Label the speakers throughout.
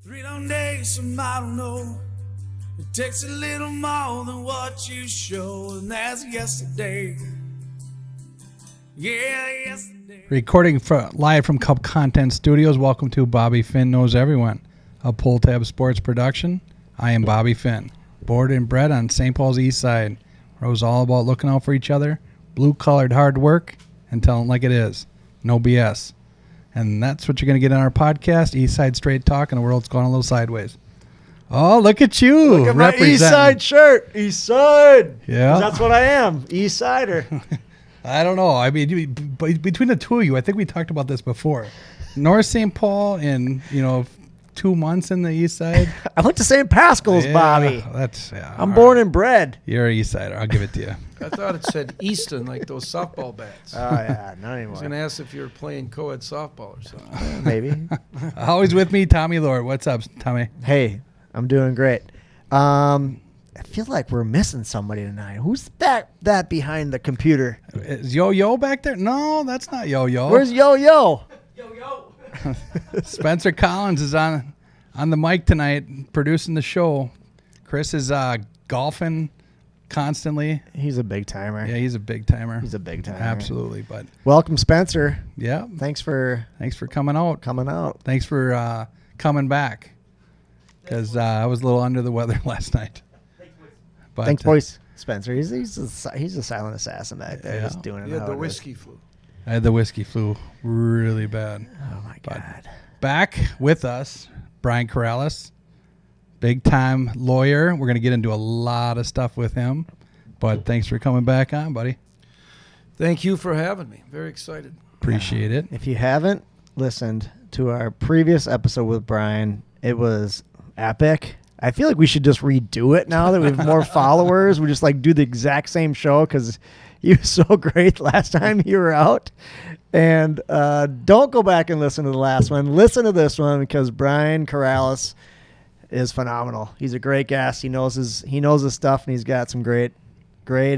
Speaker 1: 3 long days, some I don't know. It takes a little more than what you show, and that's yesterday. Yeah, yesterday.
Speaker 2: Recording live from Cup Content Studios. Welcome to Bobby Finn Knows Everyone, a Pull Tab Sports production. I am Bobby Finn, born and bred on St. Paul's East Side, where it was all about looking out for each other, blue-collared hard work, and telling like it is. No BS. And that's what you're going to get on our podcast, East Side Straight Talk, and the world's going a little sideways. Oh, look at you.
Speaker 3: Look at my East Side shirt. East Side.
Speaker 2: Yeah.
Speaker 3: That's what I am. East Sider.
Speaker 2: I don't know. I mean, between the two of you, I think we talked about this before. North St. Paul in, 2 months in the East Side.
Speaker 3: I went to St. Pascal's, Bobby. I'm born and bred.
Speaker 2: You're an East Sider. I'll give it to you.
Speaker 4: I thought it said Easton, like those softball bats.
Speaker 3: Oh, yeah. Not
Speaker 4: I
Speaker 3: anymore.
Speaker 4: was going to ask if you were playing co-ed softball or something.
Speaker 3: Maybe.
Speaker 2: Always with me, Tommy Lord. What's up, Tommy?
Speaker 3: Hey, I'm doing great. I feel like we're missing somebody tonight. Who's that behind the computer?
Speaker 2: Is Yo-Yo back there? No, that's not Yo-Yo.
Speaker 3: Where's Yo-Yo?
Speaker 2: Spencer Collins is on the mic tonight, producing the show. Chris is golfing constantly.
Speaker 3: He's a big timer.
Speaker 2: Yeah, he's a big timer.
Speaker 3: He's a big timer.
Speaker 2: Absolutely. But
Speaker 3: welcome, Spencer.
Speaker 2: yeah,
Speaker 3: Thanks for
Speaker 2: coming out. Thanks for coming back, because I was a little under the weather last night. But,
Speaker 3: Thanks, boys. Spencer, he's a silent assassin back there, just doing it.
Speaker 4: You had
Speaker 3: how
Speaker 4: the
Speaker 3: it is.
Speaker 4: whiskey flu.
Speaker 2: I had the whiskey flu really bad.
Speaker 3: Oh my God!
Speaker 2: Back with us, Brian Karalus, big time lawyer. We're going to get into a lot of stuff with him, but thanks for coming back on, buddy.
Speaker 4: Thank you for having me. Very excited.
Speaker 2: Appreciate it.
Speaker 3: If you haven't listened to our previous episode with Brian, it was epic. I feel like we should just redo it now that we have more followers. We just do the exact same show because you were so great last time you were out. And don't go back and listen to the last one. Listen to this one because Brian Karalus is phenomenal. He's a great guest. He knows his stuff, and he's got some great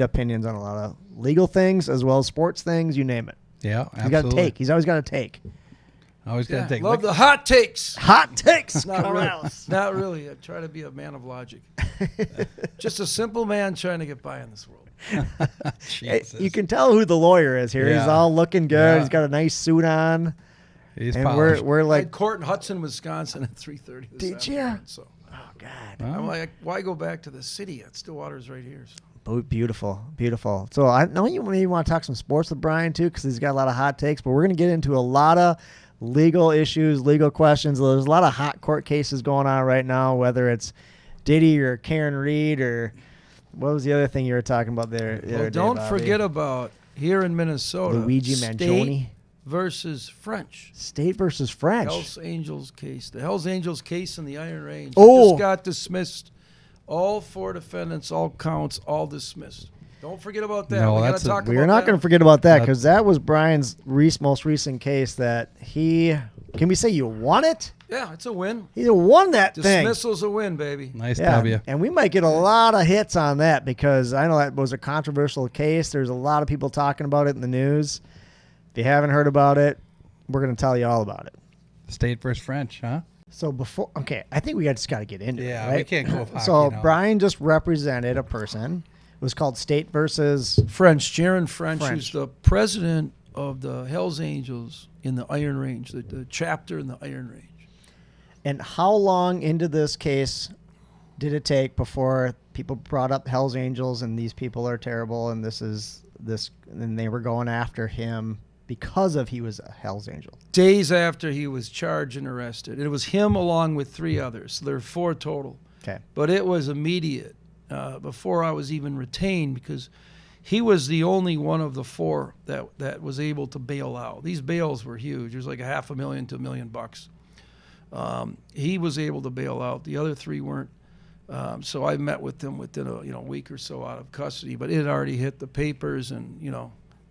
Speaker 3: opinions on a lot of legal things as well as sports things. You name it.
Speaker 2: Yeah, absolutely.
Speaker 3: He's got a take. He's always got a take.
Speaker 2: Always got to take.
Speaker 4: Love the hot takes.
Speaker 3: Hot takes.
Speaker 4: Not really.
Speaker 3: Karalus.
Speaker 4: Not really. I try to be a man of logic. Just a simple man trying to get by in this world.
Speaker 3: Hey, you can tell who the lawyer is here.
Speaker 2: Yeah.
Speaker 3: He's all looking good.
Speaker 2: Yeah.
Speaker 3: He's got a nice suit on.
Speaker 2: He's
Speaker 3: and
Speaker 2: polished.
Speaker 3: we're
Speaker 4: I
Speaker 3: like,
Speaker 4: had court in Hudson, Wisconsin at 3:30 this
Speaker 3: Did ya?
Speaker 4: afternoon. So
Speaker 3: oh God,
Speaker 4: I'm like, why go back to the city? Stillwater's right here. So.
Speaker 3: Beautiful. So I know you maybe want to talk some sports with Brian too, because he's got a lot of hot takes. But we're going to get into a lot of legal issues, legal questions. There's a lot of hot court cases going on right now, whether it's Diddy or Karen Reed or what was the other thing you were talking about there?
Speaker 4: Well, don't forget about here in Minnesota,
Speaker 3: Luigi Mangione
Speaker 4: State versus French.
Speaker 3: State versus French.
Speaker 4: Hells Angels case. The Hells Angels case in the Iron Range.
Speaker 3: Oh.
Speaker 4: Just got dismissed. All 4 defendants, all counts, all dismissed. Don't forget about that.
Speaker 2: No,
Speaker 4: we
Speaker 2: that's
Speaker 4: gotta talk
Speaker 3: We're
Speaker 4: about
Speaker 3: not
Speaker 4: that.
Speaker 3: going to forget about that because that was Brian's most recent case that he. Can we say you won it?
Speaker 4: Yeah, it's a win.
Speaker 3: He won that thing.
Speaker 4: Dismissal's a win, baby.
Speaker 2: Nice
Speaker 3: Yeah,
Speaker 2: W.
Speaker 3: and we might get a lot of hits on that because I know that was a controversial case. There's a lot of people talking about it in the news. If you haven't heard about it, we're going to tell you all about it.
Speaker 2: State versus French, huh?
Speaker 3: So I think we just got to get into it.
Speaker 2: Yeah,
Speaker 3: right?
Speaker 2: we can't go with hockey
Speaker 3: So
Speaker 2: now.
Speaker 3: Brian just represented a person. It was called State versus.
Speaker 4: French, Jaron French,
Speaker 3: French.
Speaker 4: who's the president of the Hells Angels in the Iron Range, the chapter in the Iron Range.
Speaker 3: And how long into this case did it take before people brought up Hells Angels and these people are terrible and and they were going after him because he was a Hells Angel?
Speaker 4: Days after he was charged and arrested. It was him along with 3 others. So there were 4 total.
Speaker 3: Okay.
Speaker 4: But it was immediate before I was even retained because he was the only one of the 4 that was able to bail out. These bails were huge. It was like $500,000 to $1 million. He was able to bail out. The other 3 weren't. So I met with them within a week or so out of custody. But it had already hit the papers, and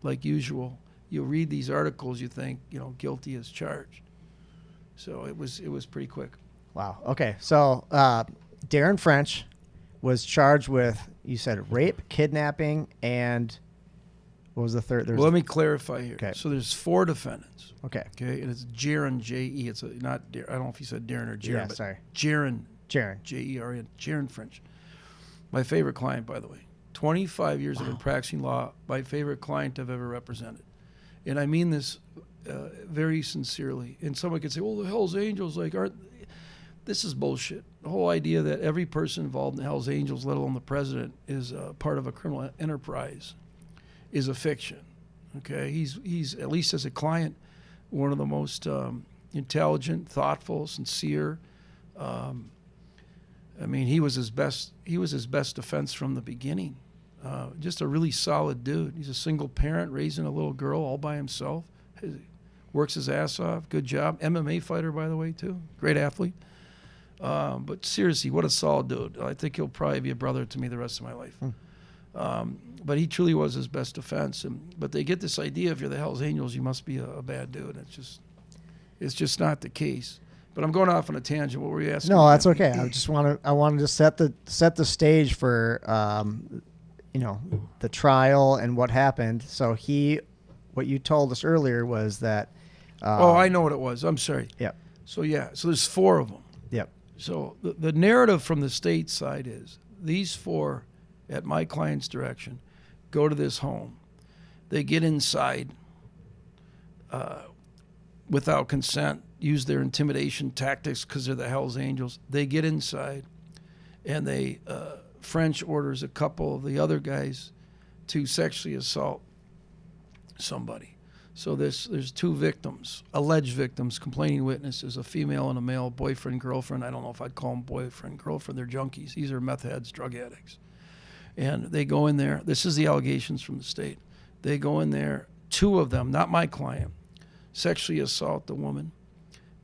Speaker 4: like usual, you read these articles, you think guilty as charged. So it was pretty quick.
Speaker 3: Wow. Okay. So Darren French was charged with, you said, rape, kidnapping, and What was the third?
Speaker 4: Well, let me clarify here.
Speaker 3: Okay.
Speaker 4: So there's 4 defendants.
Speaker 3: Okay.
Speaker 4: Okay, and it's Jaron, J-E. It's not, I don't know if you said Darren or Jaron,
Speaker 3: Yeah,
Speaker 4: but
Speaker 3: sorry.
Speaker 4: Jaron,
Speaker 3: Jaron.
Speaker 4: J-E-R-N, Jaron French. My favorite client, by the way. 25 years of practicing law, my favorite client I've ever represented. And I mean this very sincerely. And someone could say, well, the Hells Angels, like, aren't... This is bullshit. The whole idea that every person involved in the Hells Angels, let alone the president, is part of a criminal enterprise is a fiction. Okay? He's at least as a client, one of the most intelligent, thoughtful, sincere. I mean, he was his best defense from the beginning. Just a really solid dude. He's a single parent raising a little girl all by himself. Works his ass off. Good job. MMA fighter, by the way, too. Great athlete. But seriously, what a solid dude. I think he'll probably be a brother to me the rest of my life. But he truly was his best defense. But they get this idea, if you're the Hells Angels, you must be a bad dude. It's just not the case. But I'm going off on a tangent. What were you asking?
Speaker 3: No, that's okay. I wanted to set the stage for the trial and what happened. So what you told us earlier was that.
Speaker 4: I know what it was. I'm sorry.
Speaker 3: Yep.
Speaker 4: So there's 4 of them.
Speaker 3: Yep.
Speaker 4: So the narrative from the state side is these 4, at my client's direction, go to this home. They get inside without consent, use their intimidation tactics because they're the Hells Angels. They get inside, and they French orders a couple of the other guys to sexually assault somebody. So there's 2 victims, alleged victims, complaining witnesses, a female and a male, boyfriend, girlfriend. I don't know if I'd call them boyfriend, girlfriend. They're junkies. These are meth heads, drug addicts. And they go in there. This is the allegations from the state. They go in there, 2 of them, not my client, sexually assault the woman.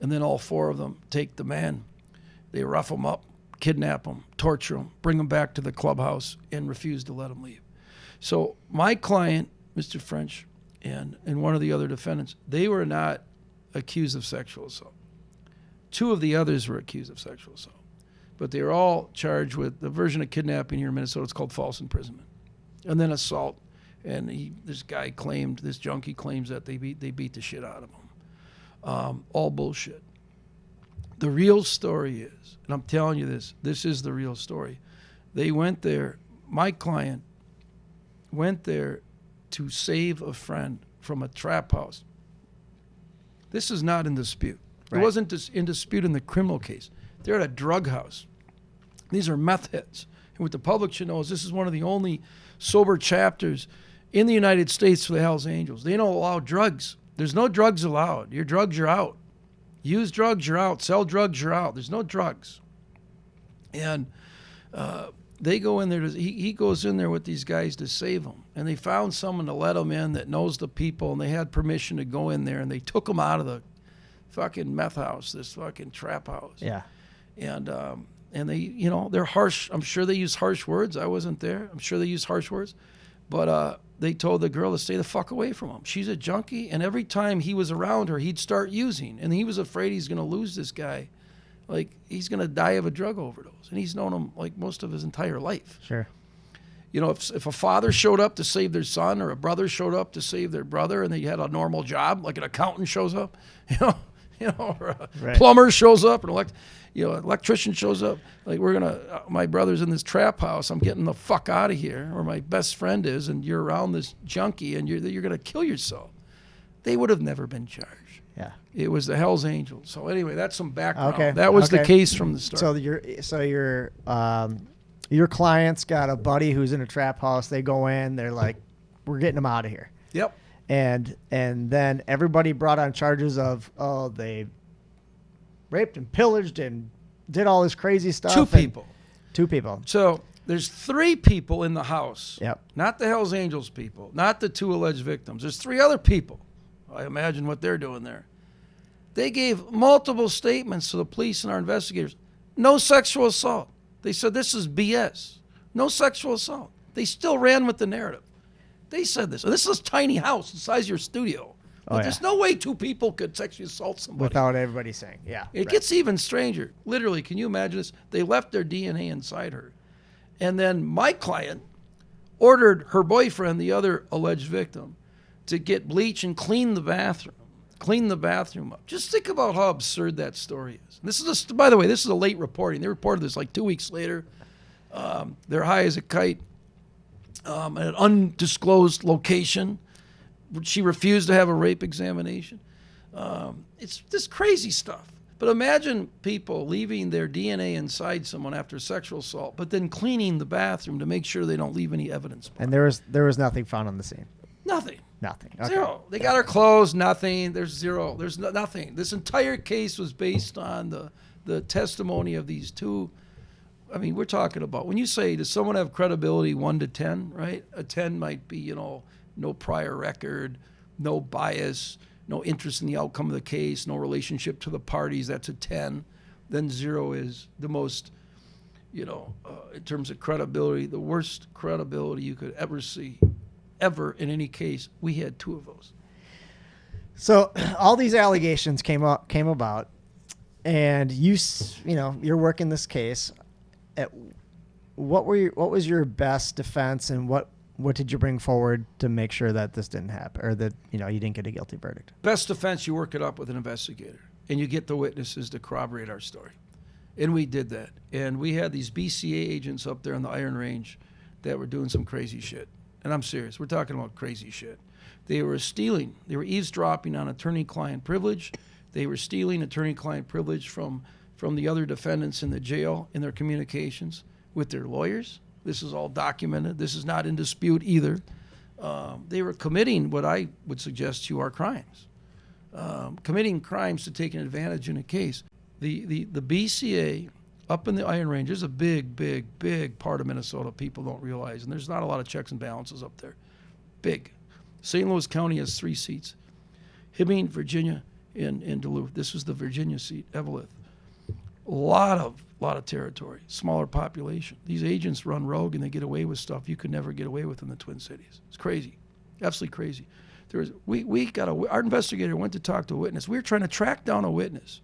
Speaker 4: And then all 4 of them take the man. They rough him up, kidnap him, torture him, bring him back to the clubhouse, and refuse to let him leave. So my client, Mr. French, and one of the other defendants, they were not accused of sexual assault. 2 of the others were accused of sexual assault. But they were all charged with the version of kidnapping here in Minnesota. It's called false imprisonment. And then assault. And this junkie claims that they beat the shit out of him. All bullshit. The real story is, and I'm telling you this is the real story. They went there, my client went there to save a friend from a trap house. This is not in dispute. Right. It wasn't in dispute in the criminal case. They're at a drug house. These are meth heads. And what the public should know is this is one of the only sober chapters in the United States for the Hells Angels. They don't allow drugs. There's no drugs allowed. Your drugs, you're out. Use drugs, you're out. Sell drugs, you're out. There's no drugs. And they go in there. He goes in there with these guys to save them. And they found someone to let them in that knows the people, and they had permission to go in there, and they took them out of the fucking meth house, this fucking trap house.
Speaker 3: Yeah.
Speaker 4: And they, they're harsh. I'm sure they use harsh words. I wasn't there. I'm sure they use harsh words. But they told the girl to stay the fuck away from him. She's a junkie, and every time he was around her, he'd start using. And he was afraid he's going to lose this guy. Like, he's going to die of a drug overdose. And he's known him, like, most of his entire life.
Speaker 3: Sure.
Speaker 4: If a father showed up to save their son, or a brother showed up to save their brother, and they had a normal job, like an accountant shows up, or a
Speaker 3: Right.
Speaker 4: plumber shows up, or electrician shows up, like, my brother's in this trap house, I'm getting the fuck out of here, or my best friend is, and you're around this junkie, and you're going to kill yourself. They would have never been charged.
Speaker 3: Yeah.
Speaker 4: It was the Hells Angels. So anyway, that's some background.
Speaker 3: Okay.
Speaker 4: That was the case from the start.
Speaker 3: So your client's got a buddy who's in a trap house. They go in. They're like, we're getting him out of here.
Speaker 4: Yep.
Speaker 3: And then everybody brought on charges of, they raped and pillaged and did all this crazy stuff.
Speaker 4: 2 people.
Speaker 3: 2 people.
Speaker 4: So there's 3 people in the house.
Speaker 3: Yep.
Speaker 4: Not the Hells Angels people. Not the 2 alleged victims. There's 3 other people. I imagine what they're doing there. They gave multiple statements to the police and our investigators. No sexual assault. They said this is BS. No sexual assault. They still ran with the narrative. They said this. This is a tiny house the size of your studio. But there's no way 2 people could sexually assault somebody.
Speaker 3: Without everybody saying, yeah.
Speaker 4: It gets even stranger. Literally, can you imagine this? They left their DNA inside her. And then my client ordered her boyfriend, the other alleged victim, to get bleach and clean the bathroom up. Just think about how absurd that story is. This is, by the way, this is a late reporting. They reported this like 2 weeks later. They're high as a kite at an undisclosed location. She refused to have a rape examination. It's this crazy stuff. But imagine people leaving their DNA inside someone after sexual assault, but then cleaning the bathroom to make sure they don't leave any evidence.
Speaker 3: And there was nothing found on the scene.
Speaker 4: Nothing.
Speaker 3: Nothing. Okay.
Speaker 4: Zero. They got her clothes. Nothing. There's zero. There's nothing. This entire case was based on the testimony of these two. I mean, we're talking about, when you say, does someone have credibility 1 to 10, right? A 10 might be, no prior record, no bias, no interest in the outcome of the case, no relationship to the parties. That's a 10. Then 0 is the most, in terms of credibility, the worst credibility you could ever see, ever in any case. We had 2 of those.
Speaker 3: So all these allegations came about, and you're working this case. What was your best defense, and what did you bring forward to make sure that this didn't happen, or that you didn't get a guilty verdict?
Speaker 4: Best defense, you work it up with an investigator, and you get the witnesses to corroborate our story. And we did that. And we had these BCA agents up there on the Iron Range that were doing some crazy shit. And I'm serious. We're talking about crazy shit. They were stealing. They were eavesdropping on attorney-client privilege. They were stealing attorney-client privilege from the other defendants in the jail in their communications with their lawyers. This is all documented. This is not in dispute either. They were committing what I would suggest to you are crimes. Committing crimes to take an advantage in a case. The BCA up in the Iron Range is a big, big, big part of Minnesota people don't realize, and there's not a lot of checks and balances up there. Big. St. Louis County has 3 seats. Hibbing, Virginia, and Duluth. This was the Virginia seat, Evelyn. A lot of territory, smaller population. These agents run rogue and they get away with stuff you could never get away with in the Twin Cities. It's crazy, absolutely crazy. Our investigator went to talk to a witness. We were trying to track down a witness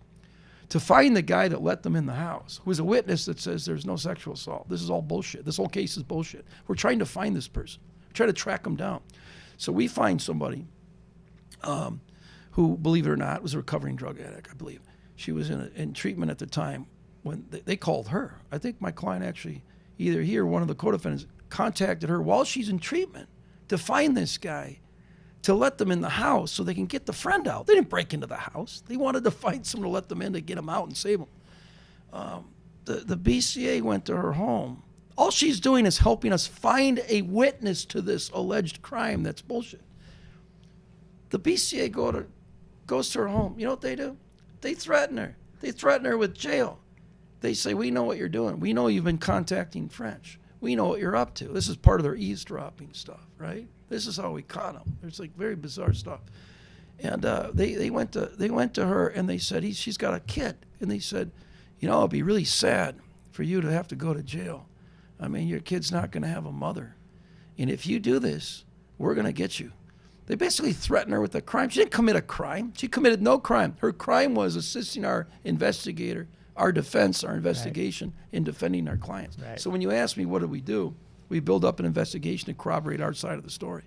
Speaker 4: to find the guy that let them in the house, who was a witness that says there's no sexual assault. This is all bullshit. This whole case is bullshit. We're trying to find this person. We're trying to track him down. So we find somebody who, believe it or not, was a recovering drug addict, I believe. She was in treatment at the time when they called her. I think my client actually, either he or one of the co-defendants, contacted her while she's in treatment to find this guy, to let them in the house so they can get the friend out. They didn't break into the house. They wanted to find someone to let them in to get him out and save him. The BCA went to her home. All she's doing is helping us find a witness to this alleged crime that's bullshit. The BCA goes to her home. You know what they do? They threaten her. They threaten her with jail. They say, we know what you're doing. We know you've been contacting French. We know what you're up to. This is part of their eavesdropping stuff, right? This is how we caught them. There's like very bizarre stuff. And they went to her and they said, she's got a kid. And they said, it'd be really sad for you to have to go to jail. I mean, your kid's not going to have a mother. And if you do this, we're going to get you. They basically threatened her with a crime. She didn't commit a crime. She committed no crime. Her crime was assisting our investigator, our defense, our investigation in defending our clients.
Speaker 3: Right.
Speaker 4: So when you ask me, what did we do? We build up an investigation to corroborate our side of the story.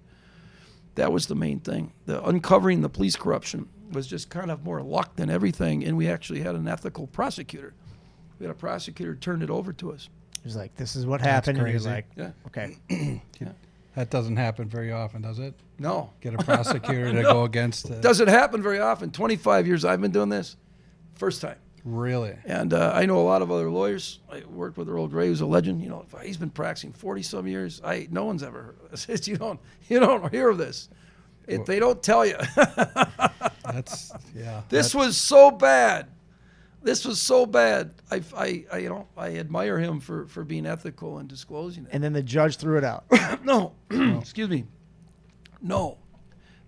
Speaker 4: That was the main thing. The uncovering the police corruption was just kind of more luck than everything, and we actually had an ethical prosecutor. We had a prosecutor who turned it over to us.
Speaker 3: He was like, this is what happened. And
Speaker 2: crazy.
Speaker 3: you're like,
Speaker 4: Yeah.
Speaker 3: okay.
Speaker 4: Yeah.
Speaker 2: That doesn't happen very often, does it?
Speaker 4: No.
Speaker 2: Get a prosecutor to
Speaker 4: No.
Speaker 2: go against it.
Speaker 4: Doesn't happen very often. 25 years I've been doing this. First time.
Speaker 2: Really?
Speaker 4: And I know a lot of other lawyers. I worked with Earl Gray, who's a legend. He's been practicing 40-some years. No one's ever heard of this. You don't hear of this. They don't tell you.
Speaker 2: That's, yeah.
Speaker 4: This was so bad. This was so bad. I admire him for being ethical and disclosing it.
Speaker 3: And then the judge threw it out.
Speaker 4: No, excuse me. No,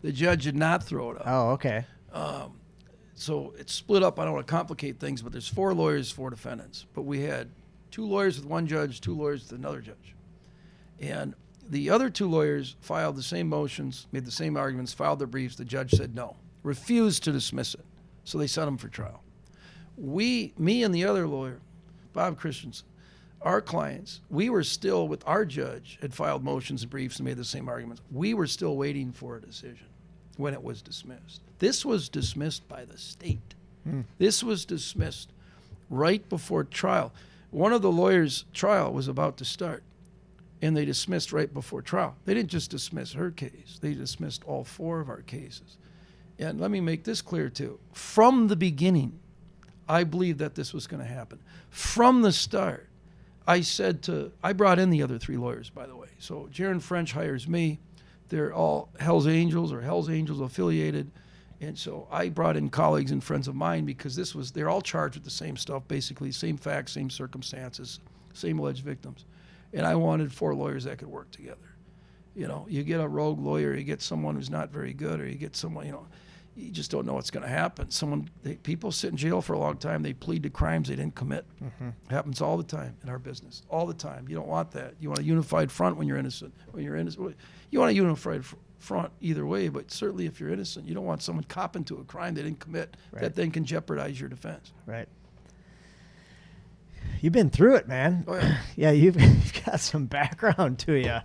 Speaker 4: the judge did not throw it out.
Speaker 3: Oh, okay.
Speaker 4: So it's split up. I don't want to complicate things, but there's 4 lawyers, 4 defendants. But we had 2 lawyers with one judge, 2 lawyers with another judge. And the other 2 lawyers filed the same motions, made the same arguments, filed their briefs. The judge said no, refused to dismiss it. So they sent them for trial. Me and the other lawyer, Bob Christensen, our clients, we were still, with our judge, had filed motions and briefs and made the same arguments. We were still waiting for a decision when it was dismissed. This was dismissed by the state. This was dismissed right before trial. One of the lawyers' trial was about to start, and they dismissed right before trial. They didn't just dismiss her case. They dismissed all 4 of our cases. And let me make this clear, too. From the beginning, I believed that this was going to happen. From the start, I brought in the other 3 lawyers, by the way. So Jaron French hires me. They're all Hells Angels or Hells Angels affiliated. And so I brought in colleagues and friends of mine because they're all charged with the same stuff, basically, same facts, same circumstances, same alleged victims. And I wanted 4 lawyers that could work together. You know, you get a rogue lawyer, you get someone who's not very good, or you get someone, you just don't know what's going to happen. People sit in jail for a long time. They plead to crimes they didn't commit. It happens all the time in our business, all the time. You don't want that. You want a unified front when you're innocent. You want a unified front either way, but certainly if you're innocent, you don't want someone copping to a crime they didn't commit that then can jeopardize your defense.
Speaker 3: Right. You've been through it, man.
Speaker 4: Oh, yeah.
Speaker 3: Yeah, you've got some background to you.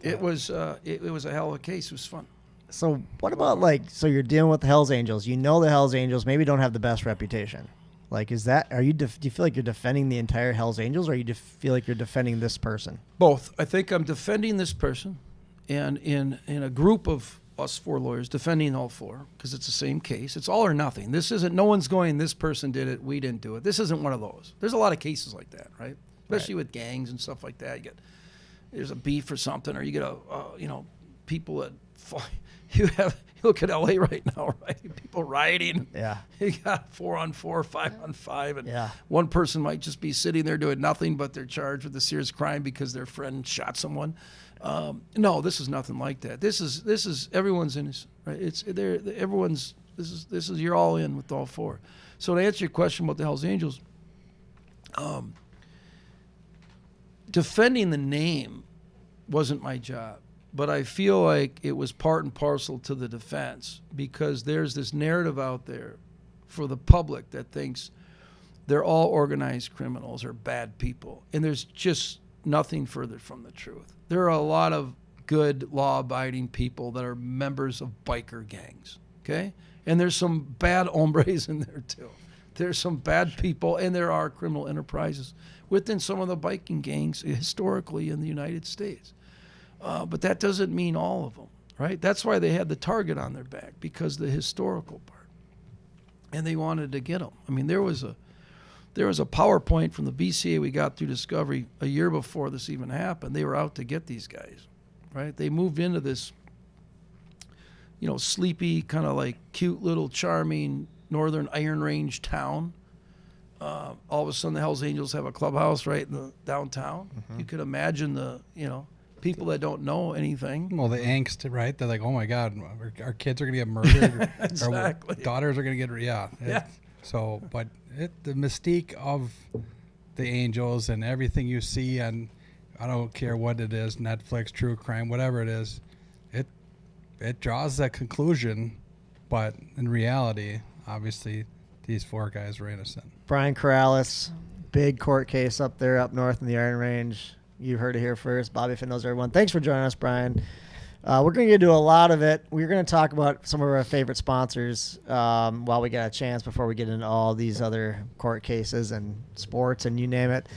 Speaker 4: It was a hell of a case. It was fun.
Speaker 3: So what about so you're dealing with the Hells Angels. You know the Hells Angels maybe don't have the best reputation. Like, do you feel like you're defending the entire Hells Angels, or you feel like you're defending this person?
Speaker 4: Both. I think I'm defending this person, and in a group of us 4 lawyers defending all 4, because it's the same case. It's all or nothing. This isn't, no one's going, this person did it, we didn't do it. This isn't one of those. There's a lot of cases like that, right? Especially with gangs and stuff like that. There's a beef or something, or you get people that you look at LA right now, right? People rioting.
Speaker 3: Yeah.
Speaker 4: You got 4-on-4, 5-on-5, and
Speaker 3: Yeah.
Speaker 4: one person might just be sitting there doing nothing, but they're charged with a serious crime because their friend shot someone. No, this is nothing like that. This is everyone's innocent, right? This is you're all in with all 4. So to answer your question about the Hells Angels, defending the name wasn't my job, but I feel like it was part and parcel to the defense, because there's this narrative out there for the public that thinks they're all organized criminals or bad people, and there's just nothing further from the truth. There are a lot of good law-abiding people that are members of biker gangs, okay? And there's some bad hombres in there too. There's some bad people, and there are criminal enterprises within some of the biking gangs historically in the United States. But that doesn't mean all of them, right? That's why they had the target on their back, because the historical part. And they wanted to get them. I mean, there was a PowerPoint from the BCA we got through discovery a year before this even happened. They were out to get these guys, right? They moved into this, sleepy, kind of like cute little charming northern Iron Range town. All of a sudden the Hells Angels have a clubhouse right in the downtown. You could imagine the, people that don't know anything.
Speaker 2: Well, the angst, right? They're like, oh my God, our kids are going to get murdered.
Speaker 4: Exactly.
Speaker 2: Our daughters are going to get,
Speaker 4: Yeah.
Speaker 2: So, but the mystique of the Angels and everything you see, and I don't care what it is, Netflix, true crime, whatever it is, it draws that conclusion. But in reality, obviously, these 4 guys were innocent.
Speaker 3: Brian Karalus, big court case up there up north in the Iron Range. You heard it here first. Bobby Finn knows everyone. Thanks for joining us, Brian. We're going to get to a lot of it. We're going to talk about some of our favorite sponsors while we get a chance before we get into all these other court cases and sports and you name it.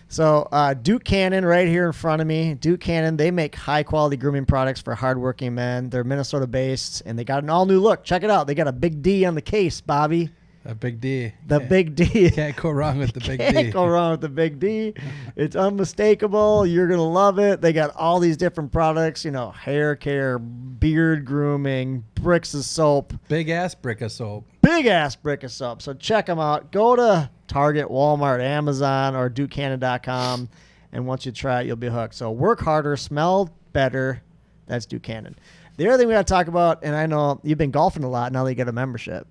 Speaker 3: So Duke Cannon right here in front of me. Duke Cannon, they make high-quality grooming products for hardworking men. They're Minnesota-based, and they got an all-new look. Check it out. They got a big D on the case, Bobby.
Speaker 2: A big D.
Speaker 3: Big D.
Speaker 2: Can't go wrong with the big D.
Speaker 3: Can't go wrong with the big D. It's unmistakable. You're going to love it. They got all these different products, hair care, beard grooming, bricks of soap.
Speaker 2: Big-ass brick of soap.
Speaker 3: Big-ass brick of soap. So check them out. Go to Target, Walmart, Amazon, or DukeCannon.com, and once you try it, you'll be hooked. So work harder, smell better. That's Duke Cannon. The other thing we got to talk about, and I know you've been golfing a lot now that you get a membership.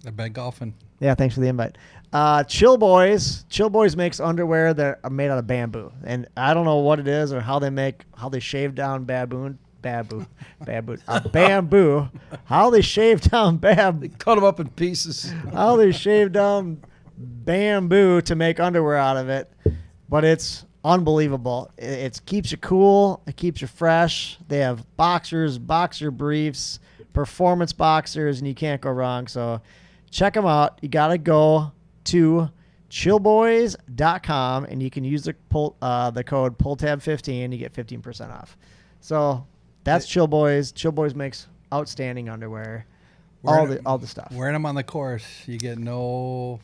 Speaker 2: I've been golfing.
Speaker 3: Yeah, thanks for the invite. Chill Boys makes underwear that are made out of bamboo, and I don't know what it is or how they shave down bamboo. How they shave down
Speaker 4: They cut them up in pieces.
Speaker 3: How they shave down bamboo to make underwear out of it, but it's unbelievable. It keeps you cool. It keeps you fresh. They have boxers, boxer briefs, performance boxers, and you can't go wrong. So check them out. You got to go to chillboys.com, and you can use the code PULLTAB15. You get 15% off. So that's Chill Boys. Chill Boys makes outstanding underwear. All the stuff.
Speaker 2: Wearing them on the course, you get no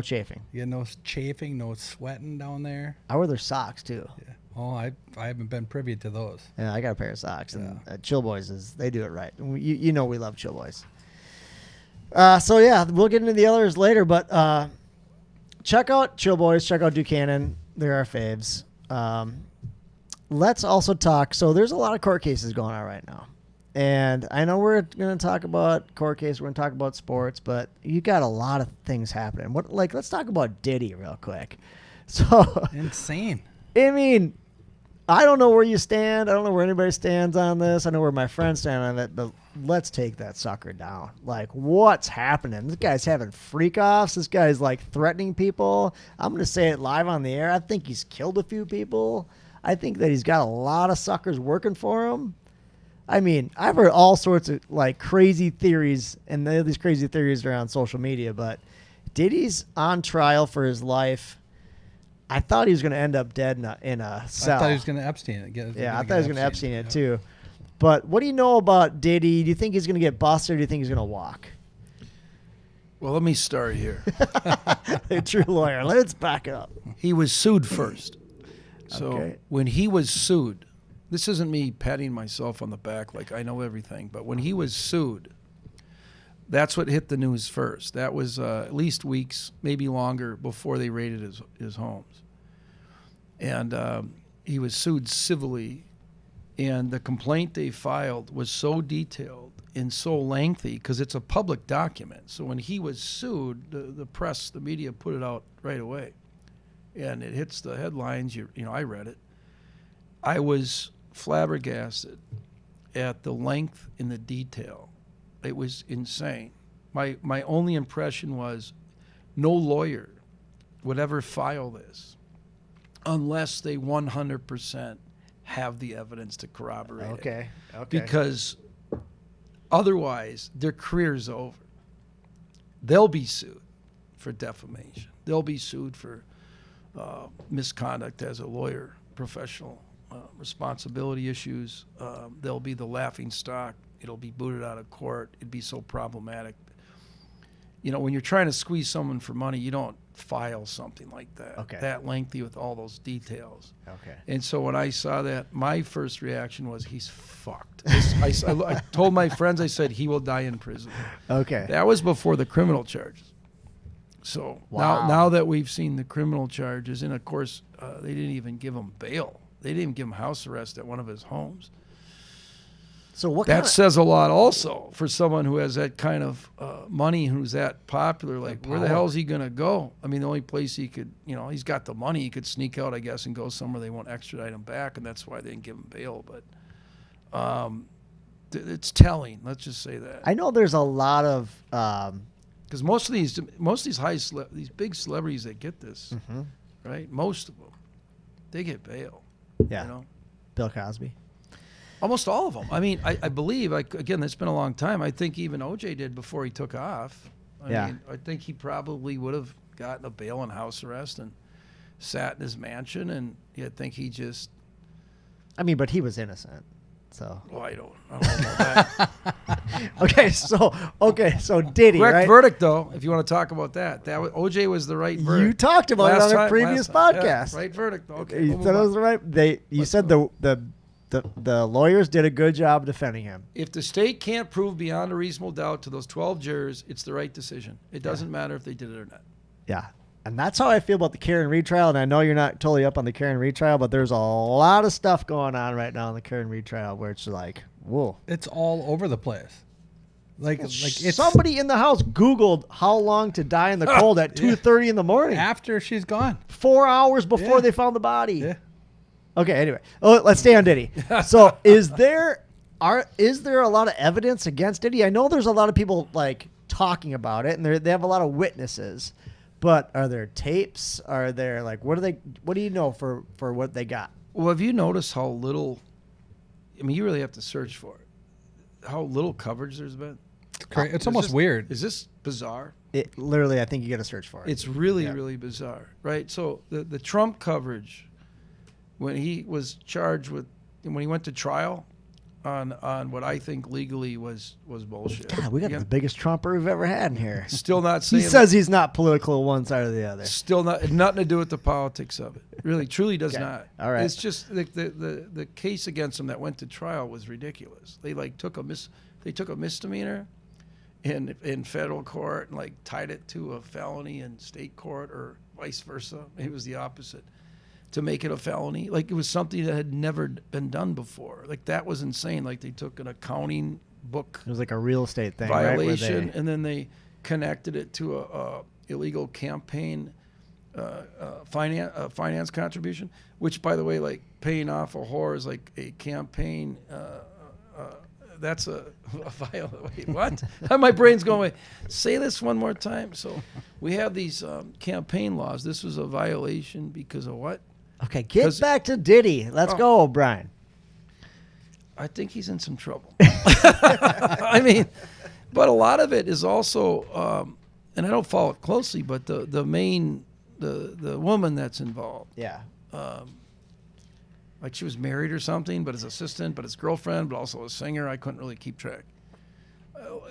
Speaker 3: chafing.
Speaker 2: You get no chafing, no sweating down there.
Speaker 3: I wear their socks too.
Speaker 2: Yeah. Oh, I haven't been privy to those.
Speaker 3: Yeah, I got a pair of socks, and Chill Boys they do it right. You know we love Chill Boys. So yeah, we'll get into the others later, but check out Chill Boys. Check out Duchanan. They're our faves. Let's also talk. So there's a lot of court cases going on right now. And I know we're going to talk about court case. We're going to talk about sports, but you got a lot of things happening. Let's talk about Diddy real quick. So
Speaker 2: insane.
Speaker 3: I mean, I don't know where you stand. I don't know where anybody stands on this. I know where my friends stand on it, but let's take that sucker down. Like, what's happening? This guy's having freak offs. This guy's like threatening people. I'm going to say it live on the air. I think he's killed a few people. I think that he's got a lot of suckers working for him. I mean, I've heard all sorts of like crazy theories, and these crazy theories are on social media, but Diddy's on trial for his life. I thought he was going to end up dead in a cell.
Speaker 2: I thought he was going to Epstein it.
Speaker 3: I thought he was going to Epstein it too. But what do you know about Diddy? Do you think he's going to get busted, or do you think he's going to walk?
Speaker 4: Well, let me start here.
Speaker 3: A true lawyer. Let's back up.
Speaker 4: He was sued first. So
Speaker 3: Okay.
Speaker 4: when he was sued, this isn't me patting myself on the back like I know everything, but when he was sued, that's what hit the news first. That was at least weeks, maybe longer, before they raided his homes. And he was sued civilly, and the complaint they filed was so detailed and so lengthy because it's a public document. So when he was sued, the press, the media put it out right away. And it hits the headlines. You know, I read it. I was flabbergasted at the length and the detail. It was insane. My only impression was no lawyer would ever file this unless they 100% have the evidence to corroborate it.
Speaker 3: Okay.
Speaker 4: Because otherwise, their career's over. They'll be sued for defamation. They'll be sued for misconduct as a lawyer, professional responsibility issues. They'll be the laughing stock. It'll be booted out of court. It'd be so problematic. You know, when you're trying to squeeze someone for money, you don't file something like that, that lengthy with all those details.
Speaker 3: Okay.
Speaker 4: And so when I saw that, my first reaction was, he's fucked. I told my friends, I said, he will die in prison.
Speaker 3: Okay.
Speaker 4: That was before the criminal charges. So now that we've seen the criminal charges, and of course, they didn't even give him bail. They didn't even give him house arrest at one of his homes.
Speaker 3: So
Speaker 4: that says a lot also for someone who has that kind of money, who's that popular. Like, where the hell is he going to go? I mean, the only place he could, you know, he's got the money. He could sneak out, I guess, and go somewhere they won't extradite him back, and that's why they didn't give him bail. But it's telling. Let's just say that.
Speaker 3: I know there's a lot of
Speaker 4: because most of these these big celebrities that get this, right? Most of them, they get bail.
Speaker 3: Yeah.
Speaker 4: You know?
Speaker 3: Bill Cosby.
Speaker 4: Almost all of them. I mean, I believe, again, it's been a long time. I think even O.J. did before he took off. I mean, I think he probably would have gotten a bail and house arrest and sat in his mansion, and I think he just...
Speaker 3: I mean, but he was innocent, so...
Speaker 4: Well, I don't know about that.
Speaker 3: Okay, so Diddy,
Speaker 4: Correct
Speaker 3: right?
Speaker 4: verdict, though, if you want to talk about that. O.J. was the right verdict.
Speaker 3: You talked about it on a previous podcast.
Speaker 4: Yeah, right verdict. Okay,
Speaker 3: You said it was the right... You said the lawyers did a good job defending him.
Speaker 4: If the state can't prove beyond a reasonable doubt to those 12 jurors, it's the right decision. It doesn't matter if they did it or not.
Speaker 3: Yeah. And that's how I feel about the Karen Reed trial. And I know you're not totally up on the Karen Reed trial, but there's a lot of stuff going on right now in the Karen Reed trial where it's like, whoa.
Speaker 2: It's all over the place. Like it's
Speaker 3: somebody in the house Googled how long to die in the cold at 2:30 in the morning.
Speaker 2: After she's gone.
Speaker 3: 4 hours before they found the body.
Speaker 2: Yeah.
Speaker 3: Okay, anyway. Let's stay on Diddy. So is there a lot of evidence against Diddy? I know there's a lot of people like talking about it, and they have a lot of witnesses. But are there tapes? Are there like what do you know for what they got?
Speaker 4: Well, have you noticed how little? I mean, you really have to search for it. How little coverage there's been.
Speaker 2: It's almost weird.
Speaker 4: Is this bizarre?
Speaker 3: It literally, I think you got to search for it.
Speaker 4: It's really, really bizarre, right? So the Trump coverage, when he was charged with, when he went to trial on what I think legally was bullshit.
Speaker 3: God, we got the biggest Trumper we've ever had in here.
Speaker 4: Still not
Speaker 3: He
Speaker 4: saying.
Speaker 3: says he's not political one side or the other.
Speaker 4: Still nothing to do with the politics of it. Really, truly does not.
Speaker 3: All right.
Speaker 4: It's just the case against him that went to trial was ridiculous. They like took a misdemeanor in federal court and like tied it to a felony in state court or vice versa. It was the opposite. To make it a felony, like it was something that had never been done before. Like that was insane. Like they took an accounting book
Speaker 3: It was like a real estate thing,
Speaker 4: violation,
Speaker 3: right?
Speaker 4: and then they connected it to a illegal campaign finance contribution. Which, by the way, like paying off a whore is like a campaign. That's a wait, what? My brain's going, wait, say this one more time. So we have these campaign laws. This was a violation because of what?
Speaker 3: Okay, get back to Diddy. Let's go, Brian.
Speaker 4: I think he's in some trouble. I mean, but a lot of it is also, and I don't follow it closely, but the main, the woman that's involved.
Speaker 3: Yeah.
Speaker 4: Like she was married or something, but his assistant, but his girlfriend, but also a singer. I couldn't really keep track.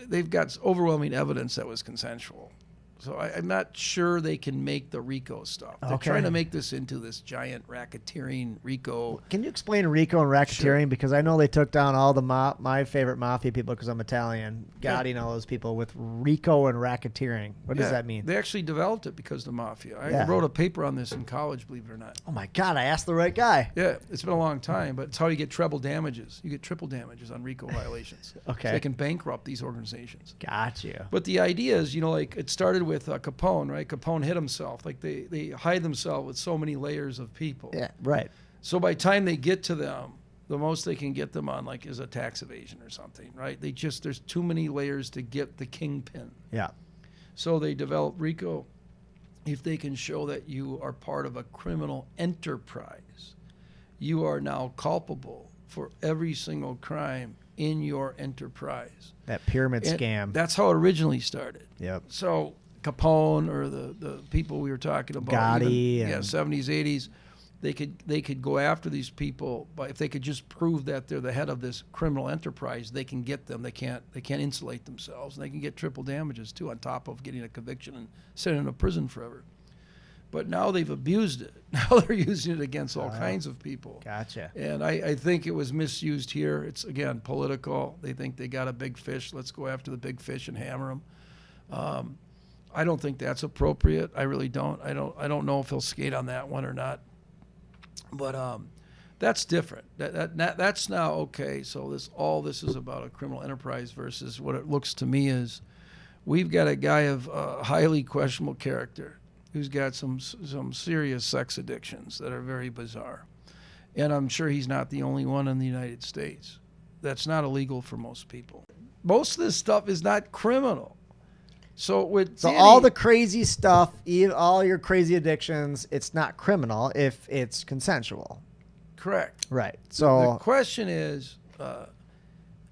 Speaker 4: They've got overwhelming evidence that was consensual. So I'm not sure they can make the RICO stuff. They're trying to make this into this giant racketeering RICO.
Speaker 3: Can you explain RICO and racketeering?
Speaker 4: Sure.
Speaker 3: Because I know they took down all the my favorite mafia people because I'm Italian, Gotti and all those people with RICO and racketeering. What does that mean?
Speaker 4: They actually developed it because of the mafia. I wrote a paper on this in college, believe it or not.
Speaker 3: Oh my God, I asked the right guy.
Speaker 4: Yeah, it's been a long time, but it's how you get treble damages. You get triple damages on RICO violations.
Speaker 3: Okay.
Speaker 4: So they can bankrupt these organizations.
Speaker 3: Got you.
Speaker 4: But the idea is, like it started with Capone, right? Capone hit himself. Like they hide themselves with so many layers of people.
Speaker 3: Yeah, right.
Speaker 4: So by the time they get to them, the most they can get them on like is a tax evasion or something, right? There's too many layers to get the kingpin.
Speaker 3: Yeah.
Speaker 4: So they develop RICO. If they can show that you are part of a criminal enterprise, you are now culpable for every single crime in your enterprise.
Speaker 3: That pyramid
Speaker 4: And
Speaker 3: scam.
Speaker 4: That's how it originally started.
Speaker 3: Yep.
Speaker 4: So Capone or the people we were talking about,
Speaker 3: Gotti
Speaker 4: even,
Speaker 3: and
Speaker 4: 70s, 80s, they could go after these people, but if they could just prove that they're the head of this criminal enterprise, they can get them. They can't insulate themselves, and they can get triple damages too, on top of getting a conviction and sitting in a prison forever. But now they've abused it. Now they're using it against all kinds of people.
Speaker 3: Gotcha.
Speaker 4: And I think it was misused here. It's, again, political. They think they got a big fish. Let's go after the big fish and hammer them. I don't think that's appropriate. I really don't. I don't know if he'll skate on that one or not. But that's different. That's now okay. So all this is about a criminal enterprise versus what it looks to me is we've got a guy of highly questionable character who's got some serious sex addictions that are very bizarre. And I'm sure he's not the only one in the United States. That's not illegal for most people. Most of this stuff is not criminal. So Diddy,
Speaker 3: all the crazy stuff, all your crazy addictions, it's not criminal if it's consensual.
Speaker 4: Correct.
Speaker 3: Right.
Speaker 4: The
Speaker 3: So
Speaker 4: question is the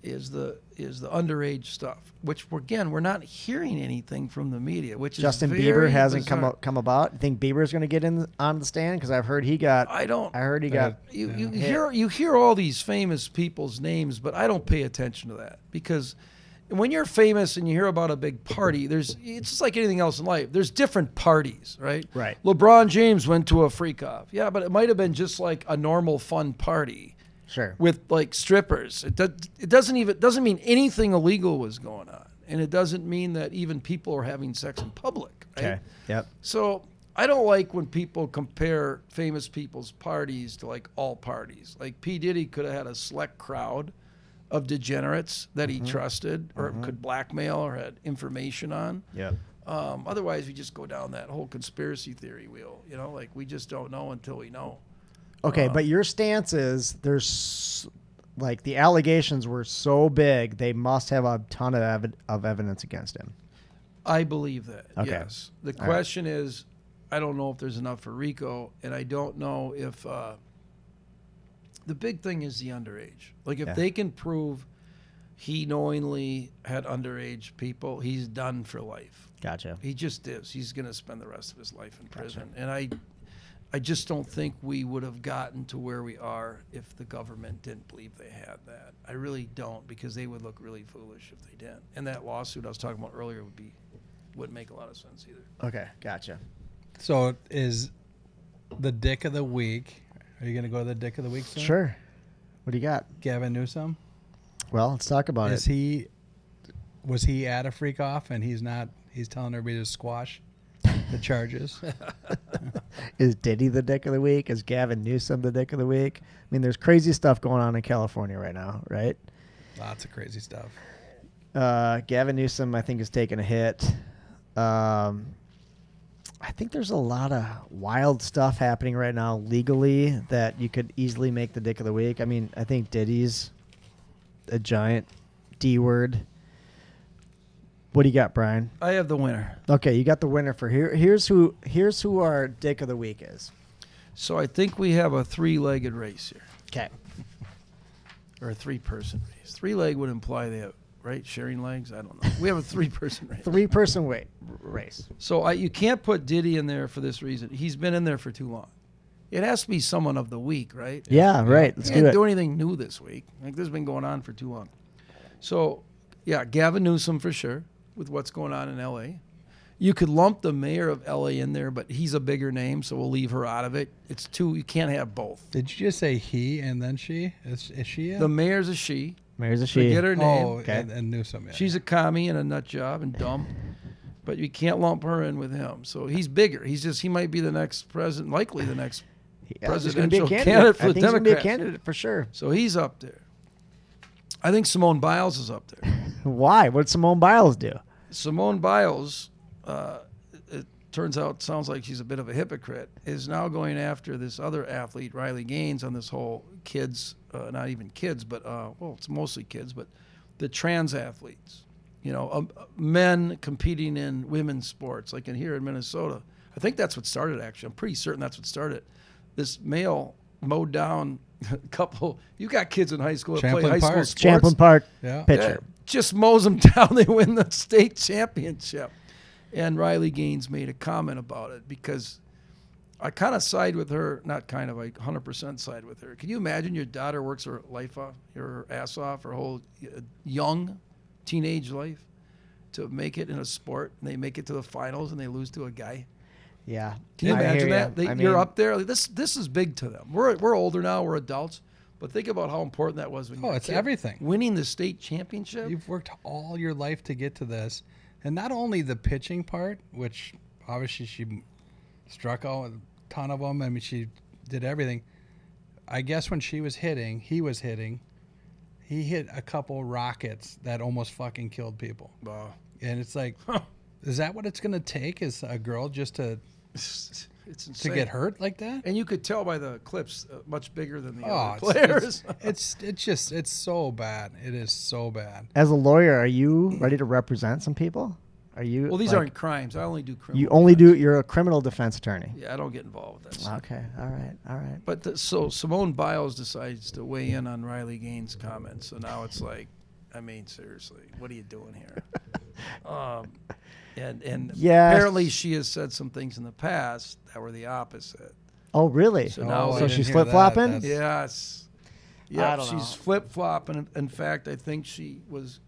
Speaker 4: underage stuff, which we're not hearing anything from the media, which
Speaker 3: Justin
Speaker 4: is
Speaker 3: Bieber
Speaker 4: very
Speaker 3: hasn't
Speaker 4: bizarre.
Speaker 3: come about. You think Bieber's going to get on the stand? Because I've heard he got.
Speaker 4: I
Speaker 3: heard he got.
Speaker 4: You hear all these famous people's names, but I don't pay attention to that because when you're famous and you hear about a big party, it's just like anything else in life. There's different parties, right?
Speaker 3: Right.
Speaker 4: LeBron James went to a freak off. Yeah, but it might have been just like a normal fun party.
Speaker 3: Sure.
Speaker 4: With like strippers. It doesn't mean anything illegal was going on. And it doesn't mean that even people are having sex in public. Right?
Speaker 3: Okay. Yep.
Speaker 4: So I don't like when people compare famous people's parties to like all parties. Like P. Diddy could have had a select crowd of degenerates that he trusted or could blackmail or had information on.
Speaker 3: Yep.
Speaker 4: Otherwise, we just go down that whole conspiracy theory wheel. Like we just don't know until we know.
Speaker 3: Okay, but your stance is there's like the allegations were so big they must have a ton of evidence against him.
Speaker 4: I believe that.
Speaker 3: Okay.
Speaker 4: Yes. The
Speaker 3: All
Speaker 4: question is, I don't know if there's enough for RICO, and I don't know if the big thing is the underage. Like if they can prove he knowingly had underage people, he's done for life.
Speaker 3: Gotcha.
Speaker 4: He just is. He's going to spend the rest of his life in prison. And I just don't think we would have gotten to where we are if the government didn't believe they had that. I really don't, because they would look really foolish if they didn't. And that lawsuit I was talking about earlier wouldn't make a lot of sense either.
Speaker 3: Okay, gotcha.
Speaker 2: So is the dick of the week? Are you going to go to the dick of the week soon?
Speaker 3: Sure. What do you got?
Speaker 2: Gavin Newsom.
Speaker 3: Well, let's talk about
Speaker 2: Was he at a freak off and he's not? He's telling everybody to squash the charges.
Speaker 3: Is Diddy the dick of the week? Is Gavin Newsom the dick of the week? I mean, there's crazy stuff going on in California right now, right?
Speaker 2: Lots of crazy stuff.
Speaker 3: Gavin Newsom, I think, is taking a hit. I think there's a lot of wild stuff happening right now legally that you could easily make the dick of the week. I mean, I think Diddy's a giant D word. What do you got, Brian?
Speaker 4: I have the winner.
Speaker 3: Okay, you got the winner for here. Here's who our dick of the week is.
Speaker 4: So I think we have a three-legged race here,
Speaker 3: Okay.
Speaker 4: or a three-person race. Three-leg would imply they have, right, sharing legs? I don't know. We have a three-person race.
Speaker 3: Three-person race.
Speaker 4: So you can't put Diddy in there for this reason. He's been in there for too long. It has to be someone of the week, right?
Speaker 3: Yeah, right. Let's
Speaker 4: You
Speaker 3: do
Speaker 4: can't
Speaker 3: it.
Speaker 4: do anything new this week. Like, this has been going on for too long. So, yeah, Gavin Newsom for sure, with what's going on in L.A. You could lump the mayor of L.A. in there, but he's a bigger name, so we'll leave her out of it. It's two. You can't have both.
Speaker 2: Did you just say he and then she? Is she in?
Speaker 4: The mayor's a she.
Speaker 3: Mayor's a she.
Speaker 4: Forget her name.
Speaker 2: Oh,
Speaker 3: Okay.
Speaker 2: and Newsom. Yeah.
Speaker 4: She's a commie and a nut job and dumb, but you can't lump her in with him. So he's bigger. He might be the next president, likely the next
Speaker 3: He's gonna be a
Speaker 4: presidential
Speaker 3: candidate.
Speaker 4: candidate for
Speaker 3: I
Speaker 4: the
Speaker 3: think he's gonna be a
Speaker 4: Democrats.
Speaker 3: candidate for sure.
Speaker 4: So he's up there. I think Simone Biles is up there.
Speaker 3: Why? What did Simone Biles do?
Speaker 4: Simone Biles, it turns out, sounds like she's a bit of a hypocrite, is now going after this other athlete, Riley Gaines, on this whole kids, not even kids, but, well, it's mostly kids, but the trans athletes. You know, men competing in women's sports, like in here in Minnesota. I think that's what started, actually. I'm pretty certain that's what started. This male mowed down a couple. You got kids in high school that play
Speaker 2: Champlain
Speaker 4: high school
Speaker 2: Park.
Speaker 4: sports.
Speaker 3: Champlain Park
Speaker 2: Yeah.
Speaker 3: pitcher.
Speaker 4: Yeah, just mows them down. They win the state championship. And Riley Gaines made a comment about it because I kind of side with her. Not kind of, I 100% side with her. Can you imagine your daughter works her life off, her ass off, her whole young teenage life to make it in a sport, and they make it to the finals and they lose to a guy?
Speaker 3: Yeah.
Speaker 4: Can you
Speaker 3: I
Speaker 4: imagine
Speaker 3: hear
Speaker 4: that?
Speaker 3: ya.
Speaker 4: You're up there. Like, this is big to them. We're older now. We're adults. But think about how important that was when you were a
Speaker 2: it's
Speaker 4: kid.
Speaker 2: everything.
Speaker 4: Winning the state championship.
Speaker 2: You've worked all your life to get to this. And not only the pitching part, which obviously she struck out a ton of them. I mean, she did everything. I guess when he was hitting, he hit a couple rockets that almost fucking killed people.
Speaker 4: Wow.
Speaker 2: And it's like, is that what it's going to take? Is a girl just to
Speaker 4: It's insane.
Speaker 2: get hurt like that?
Speaker 4: And you could tell by the clips, much bigger than the
Speaker 2: Oh,
Speaker 4: other players.
Speaker 2: it's so bad. It is so bad.
Speaker 3: As a lawyer, are you ready to represent some people? Are you?
Speaker 4: Well, these
Speaker 3: like,
Speaker 4: aren't crimes. I only do criminal.
Speaker 3: You only
Speaker 4: defense.
Speaker 3: do. You're a criminal defense attorney.
Speaker 4: Yeah, I don't get involved with that stuff.
Speaker 3: Okay. All right. All right.
Speaker 4: But so Simone Biles decides to weigh in on Riley Gaines' comments. So now it's like, I mean, seriously, what are you doing here? And
Speaker 3: Yes.
Speaker 4: apparently she has said some things in the past that were the opposite.
Speaker 3: Oh, really?
Speaker 4: So now
Speaker 2: I
Speaker 3: so
Speaker 2: didn't
Speaker 3: she's
Speaker 2: hear that.
Speaker 3: flip flopping.
Speaker 2: That's-
Speaker 4: Yes.
Speaker 3: I
Speaker 4: Yeah,
Speaker 3: don't
Speaker 4: she's
Speaker 3: know.
Speaker 4: flip flopping. In fact, I think she was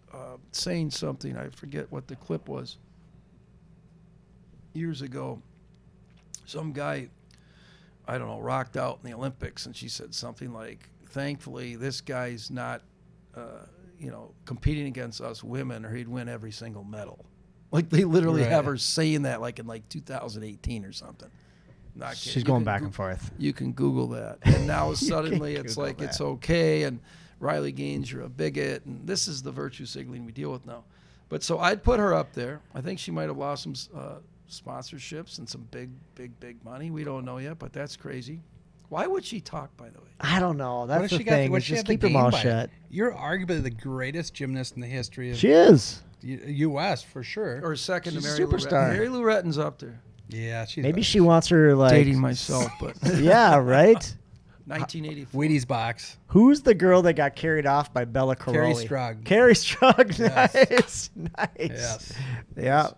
Speaker 4: saying something. I forget what the clip was. Years ago, some guy, I don't know, rocked out in the Olympics, and she said something like, "Thankfully, this guy's not, competing against us women, or he'd win every single medal." Like they literally
Speaker 2: Right.
Speaker 4: have her saying that, like in 2018 or something. Not kidding.
Speaker 3: She's
Speaker 4: You
Speaker 3: going
Speaker 4: can
Speaker 3: back
Speaker 4: Goo-
Speaker 3: and forth.
Speaker 4: You can Google that. And now suddenly it's
Speaker 3: Google
Speaker 4: like it's
Speaker 3: that.
Speaker 4: okay. And Riley Gaines, you're a bigot. And this is the virtue signaling we deal with now. But so I'd put her up there. I think she might have lost some sponsorships and some big money. We don't know yet, but that's crazy. Why would she talk, by the way?
Speaker 3: I don't know. That's
Speaker 2: What
Speaker 3: the
Speaker 2: does she
Speaker 3: thing.
Speaker 2: got? What
Speaker 3: is
Speaker 2: she
Speaker 3: just
Speaker 2: have to
Speaker 3: keep her
Speaker 2: gain
Speaker 3: mouth
Speaker 2: by it?
Speaker 3: shut.
Speaker 2: You're arguably the greatest gymnast in the history of
Speaker 3: She is.
Speaker 2: U.S. for sure.
Speaker 4: Or second
Speaker 3: She's
Speaker 4: to
Speaker 3: a
Speaker 4: Mary Lou
Speaker 3: superstar.
Speaker 4: Retton. Mary Lou Retton's up there.
Speaker 2: Yeah, she's
Speaker 3: Maybe she wants her like
Speaker 4: Dating myself, but
Speaker 3: Yeah, right.
Speaker 4: 1984.
Speaker 2: Wheaties box.
Speaker 3: Who's the girl that got carried off by Bella Caroli?
Speaker 2: Carrie Strug.
Speaker 3: Carrie Strug.
Speaker 2: Yes.
Speaker 3: Nice.
Speaker 2: Yes.
Speaker 3: Yeah.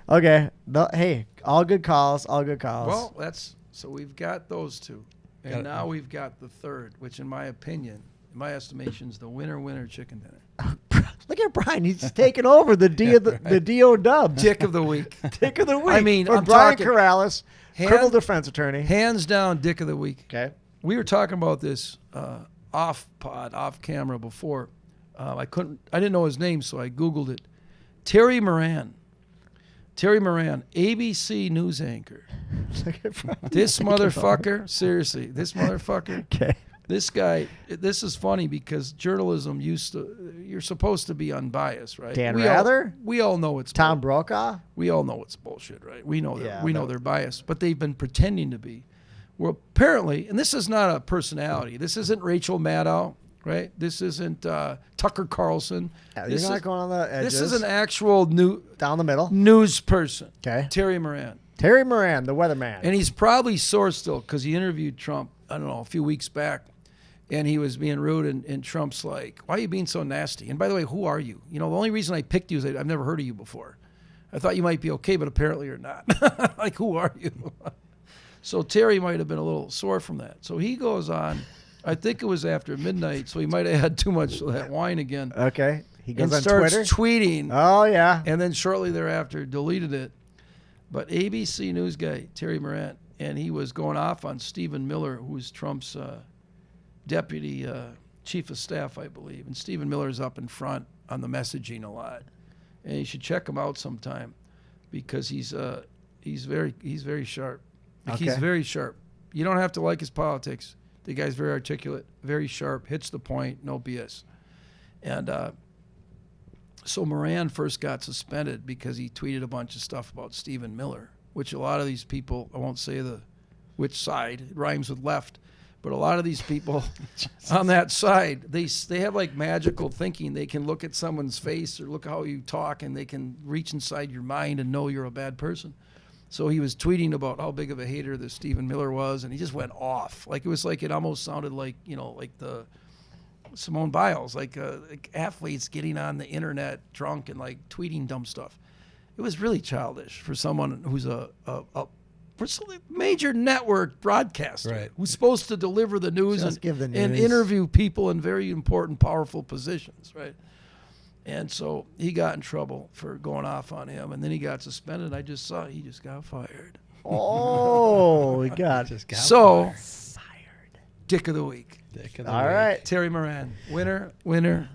Speaker 3: Okay. Hey, all good calls. All good calls.
Speaker 4: Well, so we've got those two. And now we've got the third, which in my opinion, in my estimation, is the winner chicken dinner.
Speaker 3: Look at Brian. He's taking over the D of the DO dub.
Speaker 4: Dick of the week.
Speaker 3: Dick of the week.
Speaker 4: I mean,
Speaker 3: from
Speaker 4: I'm
Speaker 3: Brian
Speaker 4: talking
Speaker 3: Karalus, criminal defense attorney.
Speaker 4: Hands down, Dick of the week.
Speaker 3: Okay.
Speaker 4: We were talking about this off camera before. I didn't know his name, so I Googled it. Terry Moran, ABC news anchor. This motherfucker, seriously, this motherfucker.
Speaker 3: Okay.
Speaker 4: This guy, this is funny because journalism you're supposed to be unbiased, right?
Speaker 3: Dan Rather?
Speaker 4: We all know it's
Speaker 3: Tom Brokaw?
Speaker 4: We all know it's bullshit, right? We know
Speaker 3: Yeah,
Speaker 4: know they're biased, but they've been pretending to be. Well, apparently, and this is not a personality. This isn't Rachel Maddow, right? This isn't Tucker Carlson.
Speaker 3: You're not going on the edges.
Speaker 4: This is an actual
Speaker 3: down the middle.
Speaker 4: news person.
Speaker 3: Okay.
Speaker 4: Terry Moran.
Speaker 3: Terry Moran, the weatherman.
Speaker 4: And he's probably sore still because he interviewed Trump, I don't know, a few weeks back. And he was being rude, and Trump's like, why are you being so nasty? And by the way, who are you? You know, the only reason I picked you is I've never heard of you before. I thought you might be okay, but apparently you're not. Like, who are you? So Terry might have been a little sore from that. So he goes on, I think it was after midnight, so he might have had too much of that wine again.
Speaker 3: Okay. He goes
Speaker 4: And
Speaker 3: on
Speaker 4: starts
Speaker 3: Twitter.
Speaker 4: tweeting.
Speaker 3: Oh, yeah.
Speaker 4: And then shortly thereafter deleted it. But ABC news guy, Terry Moran, and he was going off on Stephen Miller, who was Trump's deputy chief of staff, I believe. And Stephen Miller's up in front on the messaging a lot. And you should check him out sometime because he's very sharp. Like,
Speaker 3: Okay.
Speaker 4: he's very sharp. You don't have to like his politics. The guy's very articulate, very sharp, hits the point, no BS. And so Moran first got suspended because he tweeted a bunch of stuff about Stephen Miller, which a lot of these people, I won't say which side, it rhymes with left, but a lot of these people on that side, they have like magical thinking. They can look at someone's face or look how you talk, and they can reach inside your mind and know you're a bad person. So he was tweeting about how big of a hater this Stephen Miller was, and he just went off. Like, it almost sounded like, like the Simone Biles, like athletes getting on the internet drunk and like tweeting dumb stuff. It was really childish for someone who's a major network broadcaster,
Speaker 2: Right,
Speaker 4: who's supposed to deliver the news,
Speaker 3: give the
Speaker 4: and
Speaker 3: news.
Speaker 4: interview people in very important, powerful positions, right? And so he got in trouble for going off on him, and then he got suspended. I just saw he just got fired.
Speaker 3: Oh, we got
Speaker 2: Just got
Speaker 4: So,
Speaker 3: fired.
Speaker 4: Dick of the week.
Speaker 2: Dick of the
Speaker 3: All
Speaker 2: week.
Speaker 3: right.
Speaker 4: Terry Moran, winner,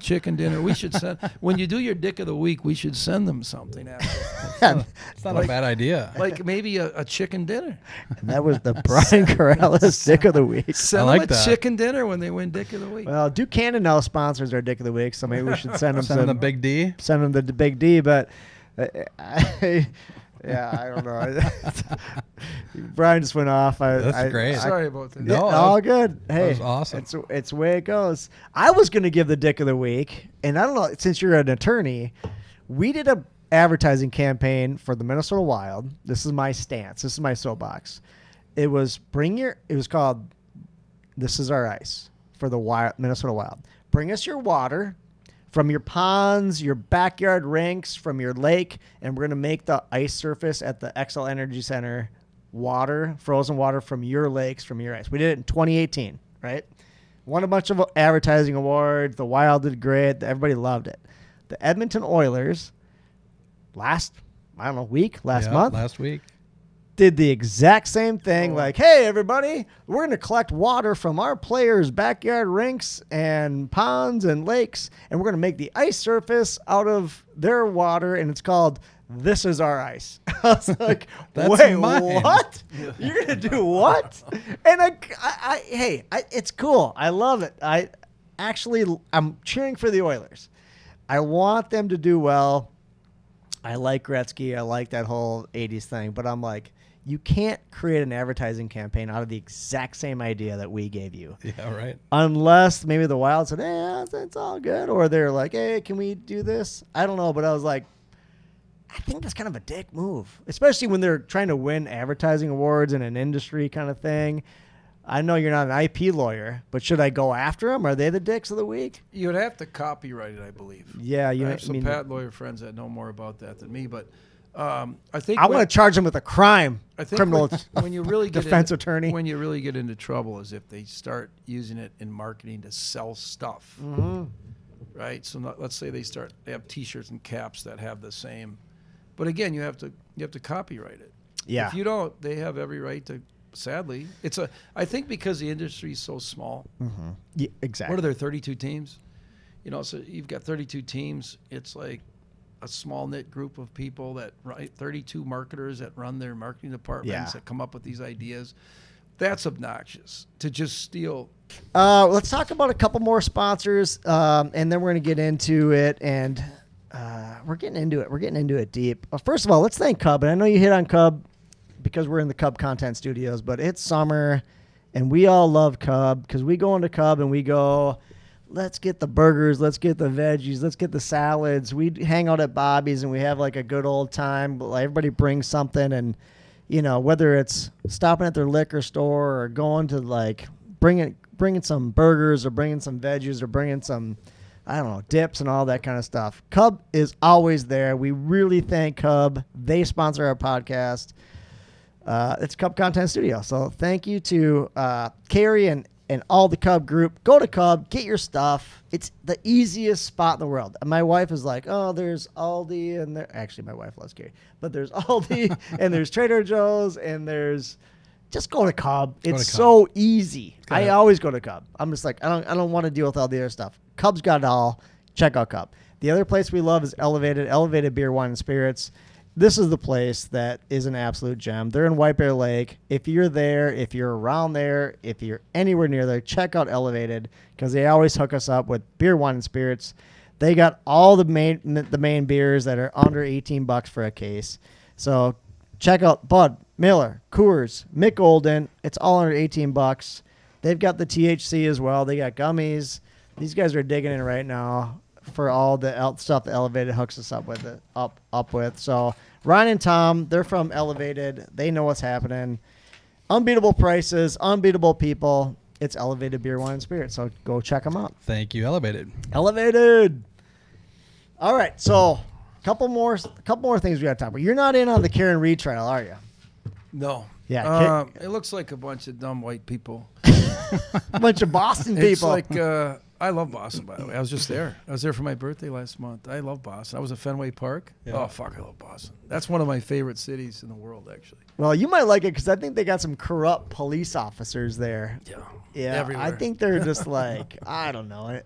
Speaker 4: chicken dinner. We should send, when you do your Dick of the week, we should send them something after.
Speaker 2: It's not a bad idea.
Speaker 4: Like maybe a chicken dinner.
Speaker 3: And that was the Brian Karalus Dick of the Week.
Speaker 4: Send
Speaker 2: like
Speaker 4: them a
Speaker 2: that.
Speaker 4: chicken dinner when they win Dick of the week.
Speaker 3: Well, Duke Cannon now sponsors our Dick of the Week, so maybe we should send him
Speaker 2: Send the Big D.
Speaker 3: send him the Big D. But I don't know. Brian just went off.
Speaker 2: That's great.
Speaker 4: Sorry about that.
Speaker 2: No,
Speaker 3: all good. Hey,
Speaker 2: was awesome.
Speaker 3: It's the way it goes. I was going to give the Dick of the Week, and I don't know, since you're an attorney, we did a advertising campaign for the Minnesota Wild. This is my stance. This is my soapbox. It was called This Is Our Ice for the Minnesota Wild. Bring us your water from your ponds, your backyard rinks, from your lake, and we're going to make the ice surface at the XL Energy Center frozen water from your lakes, from your ice. We did it in 2018, right? Won a bunch of advertising awards. The Wild did great. Everybody loved it. The Edmonton Oilers last month
Speaker 2: Last week.
Speaker 3: did the exact same thing. Like, hey, everybody, we're going to collect water from our players' backyard rinks and ponds and lakes, and we're going to make the ice surface out of their water, and it's called This Is Our Ice. I was like,
Speaker 2: That's
Speaker 3: wait,
Speaker 2: mine.
Speaker 3: what? You're going to do what? And it's cool. I love it. I'm cheering for the Oilers. I want them to do well. I like Gretzky. I like that whole 80s thing, but I'm like, You can't create an advertising campaign out of the exact same idea that we gave you.
Speaker 2: Yeah, right.
Speaker 3: Unless maybe the Wild said, hey, it's all good. Or they're like, hey, can we do this? I don't know. But I was like, I think that's kind of a dick move, especially when they're trying to win advertising awards in an industry kind of thing. I know you're not an IP lawyer, but should I go after them? Are they the dicks of the week?
Speaker 4: You would have to copyright it, I believe.
Speaker 3: Yeah,
Speaker 4: I have some patent lawyer friends that know more about that than me, but I think
Speaker 3: I want to charge them with a crime.
Speaker 4: I think
Speaker 3: criminal
Speaker 4: when you really get
Speaker 3: defense
Speaker 4: into,
Speaker 3: attorney.
Speaker 4: when you really get into trouble is if they start using it in marketing to sell stuff, right? So let's say they have T-shirts and caps that have the same, but again, you have to copyright it.
Speaker 3: Yeah.
Speaker 4: If you don't, they have every right to. Sadly, I think because the industry is so small.
Speaker 3: Yeah, exactly.
Speaker 4: What are there, 32 teams? You know, so you've got 32 teams. It's like a small knit group of people 32 marketers that run their marketing departments that come up with these ideas. That's obnoxious to just steal.
Speaker 3: Let's talk about a couple more sponsors, and then we're going to get into it. And we're getting into it. We're getting into it deep. First of all, let's thank Cub. And I know you hit on Cub because we're in the Cub Content Studios, but it's summer, and we all love Cub because we go into Cub and we go, let's get the burgers, let's get the veggies, let's get the salads. We hang out at Bobby's and we have like a good old time. But everybody brings something, and you know, whether it's stopping at their liquor store or going to like bringing some burgers or bringing some veggies or bringing some, I don't know, dips and all that kind of stuff. Cub is always there. We really thank Cub. They sponsor our podcast. It's Cub Content Studio. So thank you to Carrie and all the Cub group. Go to Cub, get your stuff. It's the easiest spot in the world. My wife is like, oh, there's Aldi and there. Actually, my wife loves Carrie, but there's Aldi and there's Trader Joe's and there's. Just go to Cub. It's so easy. I always go to Cub. I'm just like, I don't want to deal with all the other stuff. Cub's got it all. Check out Cub. The other place we love is Elevated Beer, Wine, and Spirits. This is the place that is an absolute gem. They're in White Bear Lake. If you're there, if you're around there, if you're anywhere near there, check out Elevated because they always hook us up with beer, wine, and spirits. They got all the main beers that are under $18 for a case. So check out Bud, Miller, Coors, Mick Golden. It's all under $18. They've got the THC as well. They got gummies. These guys are digging in right now for all the stuff that Elevated hooks us up with. So Ryan and Tom, they're from Elevated. They know what's happening. Unbeatable prices, unbeatable people. It's Elevated Beer, Wine, and Spirits. So go check them out.
Speaker 2: Thank you, Elevated.
Speaker 3: Elevated. All right, so couple more things we got to talk about. You're not in on the Karen Reed trial, are you?
Speaker 4: No.
Speaker 3: Yeah.
Speaker 4: It looks like a bunch of dumb white people.
Speaker 3: A bunch of Boston people.
Speaker 4: It's like I love Boston, by the way. I was just there. I was there for my birthday last month. I love Boston. I was at Fenway Park.
Speaker 2: Yeah.
Speaker 4: Oh, fuck, I love Boston. That's one of my favorite cities in the world, actually.
Speaker 3: Well, you might like it because I think they got some corrupt police officers there. Yeah.
Speaker 4: Everywhere.
Speaker 3: I think they're just like, I don't know.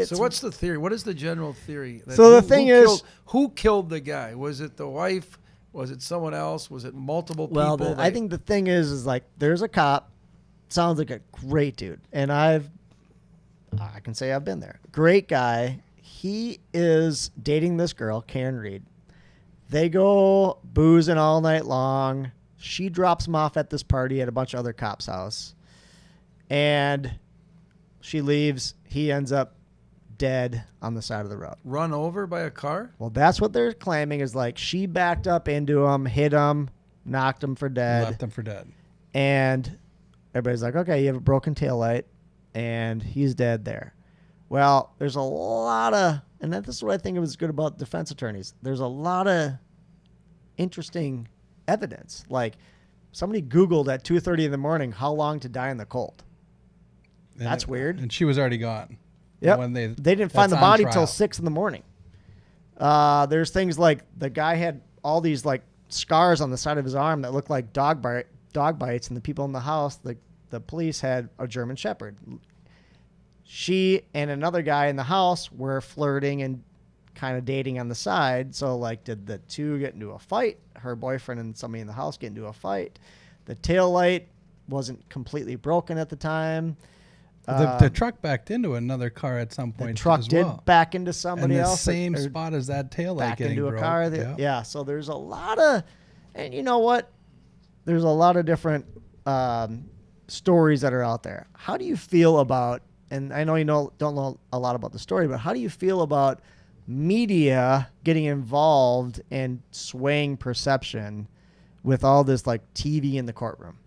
Speaker 4: So what's the theory? What is the general theory?
Speaker 3: So the thing is,
Speaker 4: who killed the guy? Was it the wife? Was it someone else? Was it multiple people?
Speaker 3: Well, I think the thing is like there's a cop. Sounds like a great dude. And I can say I've been there. Great guy. He is dating this girl, Karen Reed. They go boozing all night long. She drops him off at this party at a bunch of other cops' house. And she leaves. He ends up dead on the side of the road.
Speaker 4: Run over by a car?
Speaker 3: Well, that's what they're claiming is like she backed up into him, hit him, knocked him for dead.
Speaker 2: Left him for dead.
Speaker 3: And everybody's like, okay, you have a broken taillight, and he's dead there. Well, there's a lot of, and this is what I think was good about defense attorneys. There's a lot of interesting evidence. Like somebody Googled at 2:30 in the morning how long to die in the cold. That's weird.
Speaker 2: And she was already gone.
Speaker 3: Yep.
Speaker 2: When they
Speaker 3: didn't find the body till 6 in the morning. There's things like the guy had all these like scars on the side of his arm that looked like dog bites, and the people in the house, the police had a German Shepherd. She and another guy in the house were flirting and kind of dating on the side. So like, did the two get into a fight? Her boyfriend and somebody in the house get into a fight. The taillight wasn't completely broken at the time.
Speaker 2: The truck backed into another car at some point.
Speaker 3: The truck
Speaker 2: as well.
Speaker 3: did back into somebody
Speaker 2: and the
Speaker 3: else.
Speaker 2: same spot as that taillight
Speaker 3: back
Speaker 2: getting
Speaker 3: into a
Speaker 2: broke.
Speaker 3: car. Yeah. So there's a lot of, and you know what? there's a lot of different stories that are out there. How do you feel about, and I know you don't know a lot about the story, but how do you feel about media getting involved and swaying perception with all this like TV in the courtroom?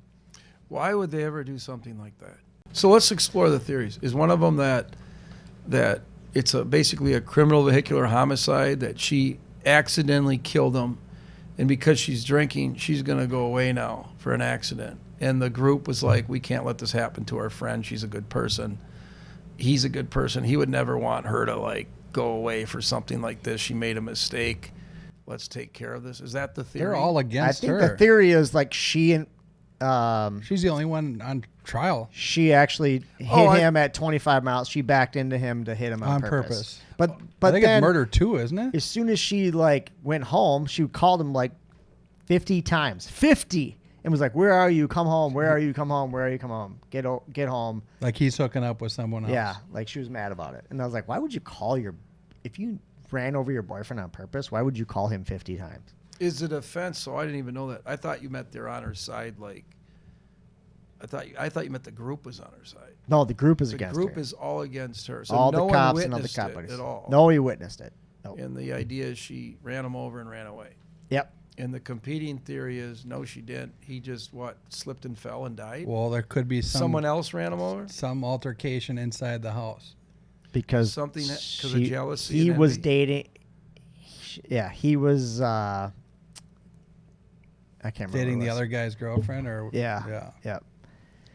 Speaker 4: Why would they ever do something like that? So let's explore the theories. Is one of them that it's basically a criminal vehicular homicide, that she accidentally killed him, and because she's drinking, she's going to go away now for an accident? And the group was like, we can't let this happen to our friend. She's a good person. He's a good person. He would never want her to like go away for something like this. She made a mistake. Let's take care of this. Is that the theory?
Speaker 2: They're all against her.
Speaker 3: I think the theory is like she and
Speaker 2: she's the only one on trial.
Speaker 3: she actually hit him at 25 miles. She backed into him to hit him on purpose. But
Speaker 2: I think
Speaker 3: then
Speaker 2: it's murder too, isn't it?
Speaker 3: as soon as she like went home, she called him like 50 times. 50. And was like, "Where are you? Come home. Where are you? Come home. Where are you? Come home. Get home."
Speaker 2: Like he's hooking up with someone else.
Speaker 3: Yeah, like she was mad about it. And I was like, "Why would you call if you ran over your boyfriend on purpose, why would you call him 50 times?"
Speaker 4: Is it offense? So I didn't even know that. I thought you meant they're on her side. Like, I thought you meant the group was on her side.
Speaker 3: No, the group is
Speaker 4: The
Speaker 3: against
Speaker 4: group
Speaker 3: her.
Speaker 4: is all against her. So
Speaker 3: All
Speaker 4: no
Speaker 3: the cops
Speaker 4: one
Speaker 3: and all the
Speaker 4: witnessed
Speaker 3: cop
Speaker 4: it
Speaker 3: buddies.
Speaker 4: at all.
Speaker 3: No, he witnessed it. No.
Speaker 4: And the idea is she ran him over and ran away.
Speaker 3: Yep.
Speaker 4: And the competing theory is, no, she didn't. He just, slipped and fell and died?
Speaker 2: Well, there could be
Speaker 4: Someone else ran him over?
Speaker 2: some altercation inside the house.
Speaker 3: Because
Speaker 4: Something because of jealousy?
Speaker 3: He
Speaker 4: and
Speaker 3: was
Speaker 4: envy?
Speaker 3: dating. Yeah, he was. I can't remember.
Speaker 2: Dating
Speaker 3: what it
Speaker 2: the
Speaker 3: was.
Speaker 2: other guy's girlfriend, or
Speaker 3: Yeah.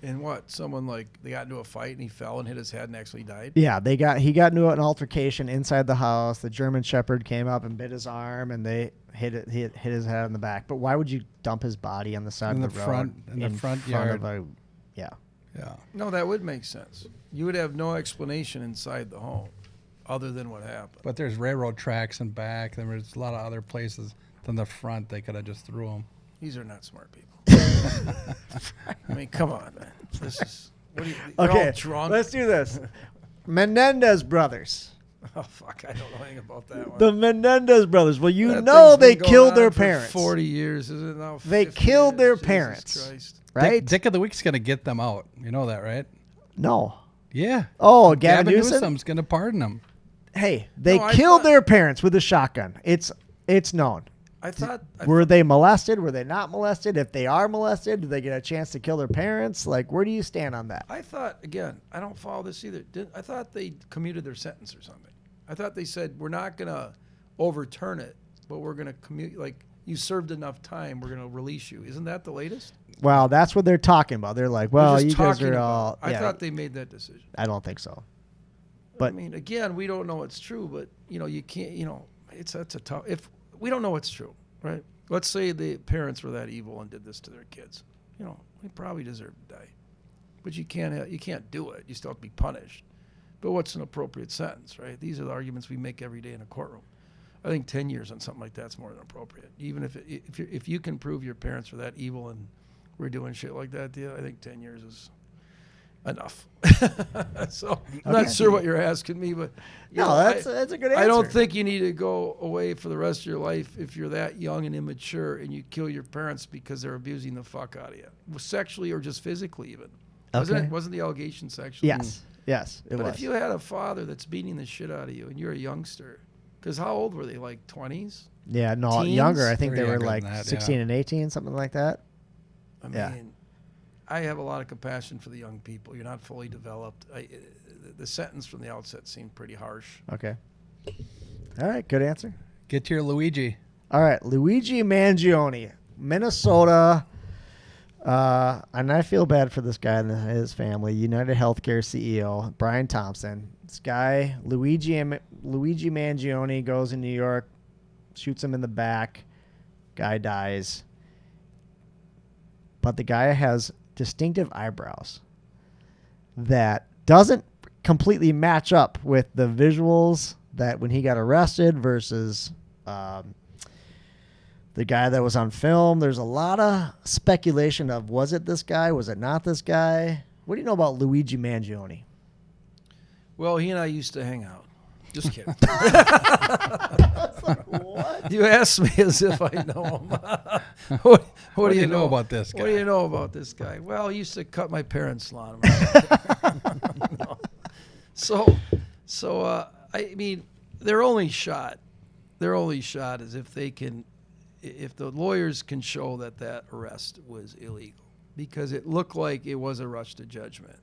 Speaker 4: And what? Someone they got into a fight and he fell and hit his head and actually died?
Speaker 3: Yeah, he got into an altercation inside the house. The German Shepherd came up and bit his arm, and they hit his head on the back. But why would you dump his body on the side
Speaker 2: In
Speaker 3: of
Speaker 2: the
Speaker 3: the
Speaker 2: front-
Speaker 3: road
Speaker 2: in the front yard?
Speaker 3: Yeah.
Speaker 4: No, that would make sense. You would have no explanation inside the home other than what happened.
Speaker 2: But there's railroad tracks in back. There was a lot of other places than the front. They could have just threw them.
Speaker 4: These are not smart people. I mean, come on, man. This is they're all
Speaker 3: Okay,
Speaker 4: drunk.
Speaker 3: let's do this. Menendez brothers.
Speaker 4: Oh fuck! I don't know anything about that one.
Speaker 3: The Menendez brothers. Well, you
Speaker 4: That
Speaker 3: know
Speaker 4: thing's
Speaker 3: they
Speaker 4: been going
Speaker 3: killed
Speaker 4: on
Speaker 3: their
Speaker 4: for
Speaker 3: parents.
Speaker 4: 40 years, is it now?
Speaker 3: They
Speaker 4: 50
Speaker 3: killed their
Speaker 4: years? Jesus
Speaker 3: parents.
Speaker 4: Christ.
Speaker 3: Right?
Speaker 2: Dick of the Week's going to get them out. You know that, right?
Speaker 3: No.
Speaker 2: Yeah.
Speaker 3: Oh, Gavin Newsom.
Speaker 2: Newsom's going to pardon them.
Speaker 3: Hey, they
Speaker 4: No, I
Speaker 3: killed
Speaker 4: thought-
Speaker 3: their parents with a shotgun. It's known.
Speaker 4: I thought.
Speaker 3: Were they molested? Were they not molested? If they are molested, did they get a chance to kill their parents? Like, where do you stand on that?
Speaker 4: I thought, again, I don't follow this either. I thought they commuted their sentence or something. I thought they said, we're not going to overturn it, but we're going to commute. Like, you served enough time, we're going to release you. Isn't that the latest?
Speaker 3: Well, that's what they're talking about. They're like, well,
Speaker 4: They're just
Speaker 3: you guys
Speaker 4: talking
Speaker 3: are
Speaker 4: about
Speaker 3: all.
Speaker 4: it. I
Speaker 3: yeah,
Speaker 4: thought they made that decision.
Speaker 3: I don't think so.
Speaker 4: I
Speaker 3: But
Speaker 4: mean, again, we don't know it's true, but, you can't, that's a tough. If we don't know what's true, right? Let's say the parents were that evil and did this to their kids. They probably deserve to die. But you can't do it. You still have to be punished. But what's an appropriate sentence, right? These are the arguments we make every day in a courtroom. I think 10 years on something like that's more than appropriate. Even if you can prove your parents were that evil and we're doing shit like that to you, I think 10 years is enough. So I'm not sure what you're asking me, but
Speaker 3: that's a good answer.
Speaker 4: I don't think you need to go away for the rest of your life if you're that young and immature and you kill your parents because they're abusing the fuck out of you, sexually or just physically even.
Speaker 3: Okay.
Speaker 4: Wasn't the allegation sexual?
Speaker 3: Yes, it
Speaker 4: But
Speaker 3: was.
Speaker 4: if you had a father that's beating the shit out of you and you're a youngster, because how old were they? Like 20s?
Speaker 3: Yeah, no,
Speaker 4: Teens?
Speaker 3: younger. I think
Speaker 2: They're
Speaker 3: they were
Speaker 2: younger
Speaker 3: like
Speaker 2: than that,
Speaker 3: 16 and 18, something like that.
Speaker 4: I
Speaker 3: Yeah.
Speaker 4: mean, I have a lot of compassion for the young people. You're not fully developed. The sentence from the outset seemed pretty harsh.
Speaker 3: Okay. All right, good answer.
Speaker 2: Get to your Luigi.
Speaker 3: All right, Luigi Mangione, Minnesota. And I feel bad for this guy and his family. United Healthcare CEO Brian Thompson. This guy, Luigi Mangione, goes in New York, shoots him in the back. Guy dies. But the guy has distinctive eyebrows that doesn't completely match up with the visuals that when he got arrested versus the guy that was on film. There's a lot of speculation of, was it this guy? Was it not this guy? What do you know about Luigi Mangione?
Speaker 4: Well, he and I used to hang out. Just kidding.
Speaker 3: What?
Speaker 4: You asked me as if I know him.
Speaker 2: What do you know about this guy?
Speaker 4: What do you know about this guy? Well, he used to cut my parents' lawn. No. So I mean, their only shot is if the lawyers can show that arrest was illegal, because it looked like it was a rush to judgment.